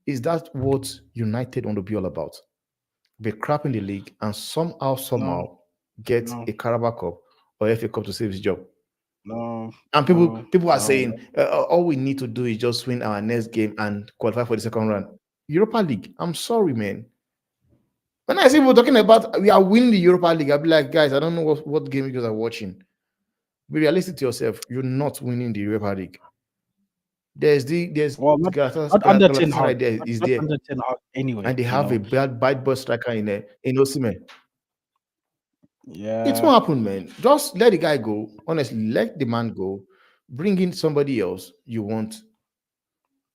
is that what United want to be all about? Be crap in the league and No, somehow get no, a Carabao Cup or FA Cup to save his job. no, And people no, people are no. saying all we need to do is just win our next game and qualify for the second round. Europa League. I'm sorry, man. When I see people talking about we are winning the Europa League, I'll be like, guys, I don't know what game you guys are watching. Be realistic to yourself. You're not winning the Europa League. There's Well, not under Ten Galatasaray Hag, there is not there, under Ten Hag and anyway. they You have a know. bad boy striker in there in Osimhen. It Yeah. won't happen, man. Just let the guy go. Honestly, let the man go. Bring in somebody else you want.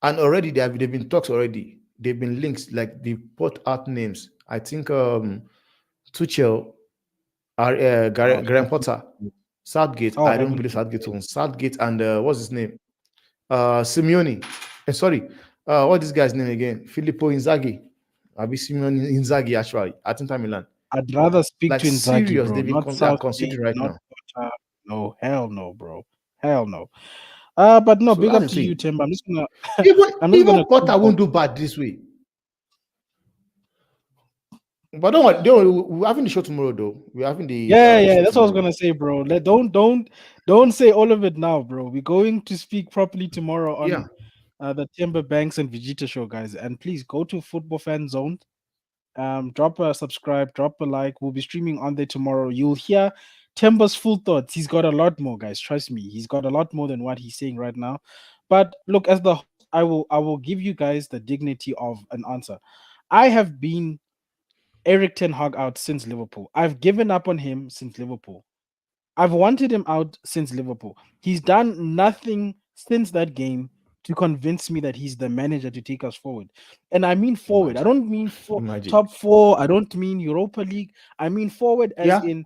And already they've been talks already. They've been links, like they put out names. I think Tuchel, Oh, Graham Potter, Southgate. oh, I don't heaven believe Southgate forbid. owns Southgate and what's his name? Simeone. Sorry, what's this guy's name again? Filippo Inzaghi. I'll be Simeone Inzaghi actually at Inter Milan. I'd rather speak Like to Inzaghi, serious, bro. Not they are Southgate, considering right not now. Potter. No, hell no, bro. Hell no. But no, So big that's up the to you, thing. Tim. I'm just gonna Even I'm just gonna even Potter call. won't do bad this way. But don't worry, we're having the show tomorrow though. We're having Yeah, the yeah, show that's what I was tomorrow. gonna say, bro. Don't say all of it now, bro. We're going to speak properly tomorrow Yeah. on the Timber Banks and Vegeta show, guys. And please go to Football Fan Zone. Drop a subscribe, drop a like. We'll be streaming on there tomorrow. You'll hear Timber's full thoughts. He's got a lot more, guys. Trust me, he's got a lot more than what he's saying right now. But look, as the host, I will give you guys the dignity of an answer. I have been Erik Ten Hag out since Liverpool. I've given up on him since Liverpool. I've wanted him out since Liverpool. He's done nothing since that game to convince me that he's the manager to take us forward. And I mean forward. I Imagine. don't mean for Imagine. top four. I don't mean Europa League. I mean forward as Yeah. in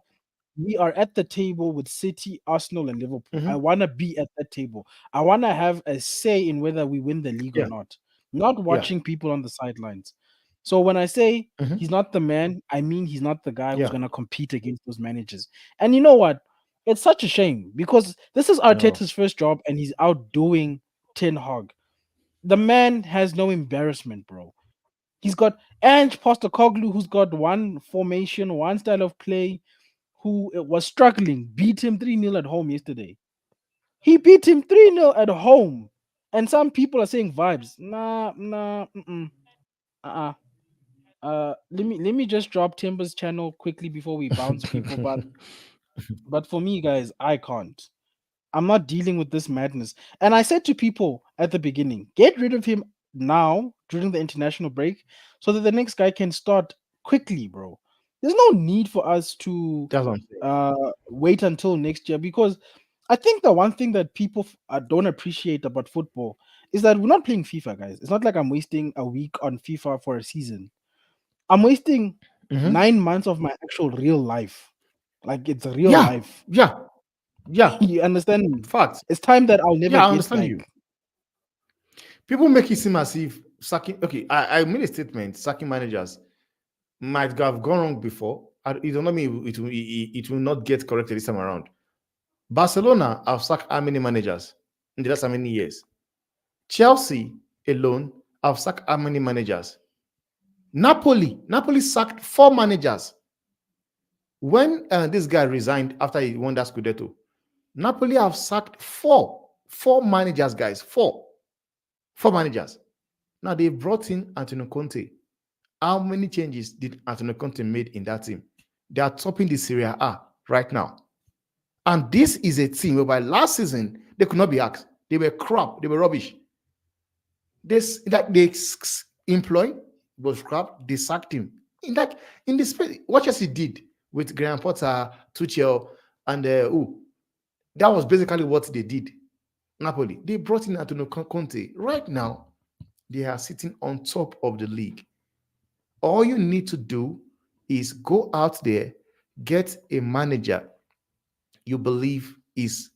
we are at the table with City, Arsenal, and Liverpool. I Hmm. want to be at that table. I want to have a say in whether we win the league or Yeah. not, not Yeah. watching people on the sidelines. So when I say Hmm. he's not the man, I mean he's not the guy who's Yeah. going to compete against those managers. And you know what? It's such a shame because this is No. Arteta's first job and he's outdoing Ten Hag. The man has no embarrassment, bro. He's got Ange Postecoglou, who's got one formation, one style of play, who was struggling, beat him 3-0 at home yesterday. He beat him 3-0 at home. And some people are saying vibes. Nah, nah, uh-uh. Let me just drop Timber's channel quickly before we bounce people. But for me, guys, I can't. I'm not dealing with this madness. And I said to people at the beginning, get rid of him now during the international break so that the next guy can start quickly, bro. There's no need for us to That's what I'm saying. wait until next year because I think the one thing that people don't appreciate about football is that we're not playing FIFA, guys. It's not like I'm wasting a week on FIFA for a season. I'm wasting Hmm. 9 months of my actual real life. Like it's real Yeah. life. Yeah. Yeah. You understand me? Fact. It's time that I'll never Yeah, I get understand back. you. People make it seem as if sacking. Okay, I made a statement. Sacking managers might have gone wrong before. It does not mean it will not get corrected this time around. Barcelona have sacked how many managers in the last how many years? Chelsea alone have sacked how many managers? Napoli sacked 4 managers when this guy resigned after he won that Scudetto. Napoli have sacked four managers, guys. Four managers. Now they brought in Antonio Conte, How many changes did Antonio Conte made in that team? They are topping the Serie A right now. And this is a team whereby last season they could not be asked. They were crap. They were rubbish. This that they employ was crap. They sacked him. In this what else he did with Graham Potter, Tuchel, and that was basically what they did. Napoli. They brought in Antonio Conte. Right now, they are sitting on top of the league. All you need to do is go out there, get a manager you believe is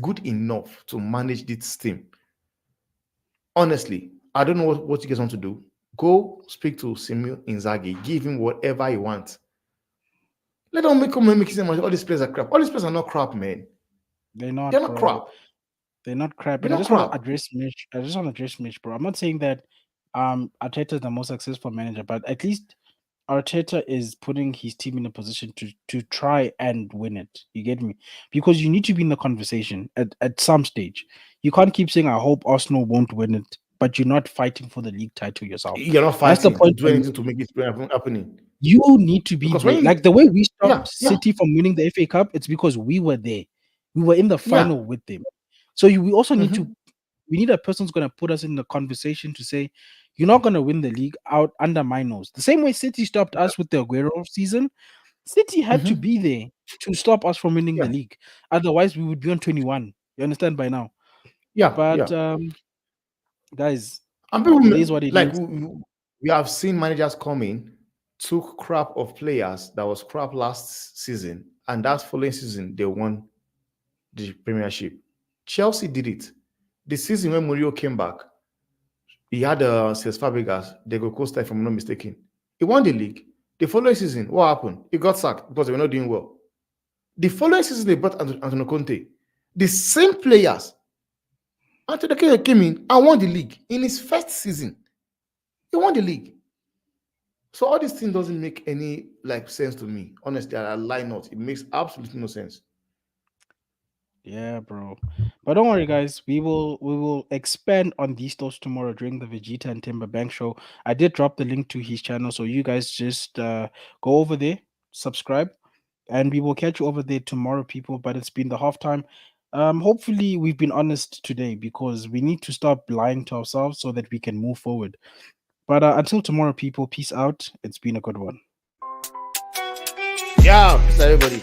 good enough to manage this team. Honestly, I don't know what you guys want to do. Go speak to Simone Inzaghi, give him whatever he wants. Let them make him all these players are crap. All these players are not crap, man. They're not, They're not bro. crap. They're not crap. They're And I not just want to crap. address Mitch. I just want to address Mitch, bro. I'm not saying that Arteta is the most successful manager, but at least Arteta is putting his team in a position to try and win it. You get me? Because you need to be in the conversation at some stage. You can't keep saying, I hope Arsenal won't win it, but you're not fighting for the league title yourself. You're not That's the fighting to point. do anything to make it happening. You need to be Because there. when Like the way we stopped yeah. City from winning the FA Cup, it's because we were there. We were in the Yeah. final with them. So we also need Mhm. to. We need a person who's going to put us in the conversation to say, you're not going to win the league out under my nose. The same way City stopped us with the Aguero season, City had to Mhm. be there to stop us from winning Yeah. the league. Otherwise, we would be on 21. You understand by now? Yeah. But Yeah. guys, And people it is what it like is. we have seen managers come in, took crap of players that was crap last season, and that following season they won the Premiership. Chelsea did it. The season when Mourinho came back, he had Cesc Fabregas, Diego Costa, if I'm not mistaken. He won the league. The following season, what happened? He got sacked because they were not doing well. The following season, they brought Antonio Conte. The same players. Antonio Conte came in and won the league in his first season. He won the league. So all this thing doesn't make any sense to me. Honestly, I lie not. It makes absolutely no sense. Yeah, bro. But don't worry, guys. We will expand on these thoughts tomorrow during the Vegeta and Timber Bank show. I did drop the link to his channel, so you guys just go over there, subscribe, and we will catch you over there tomorrow, people. But it's been the halftime. Hopefully we've been honest today because we need to stop lying to ourselves so that we can move forward. But until tomorrow, people, peace out. It's been a good one. Yeah, peace out, everybody.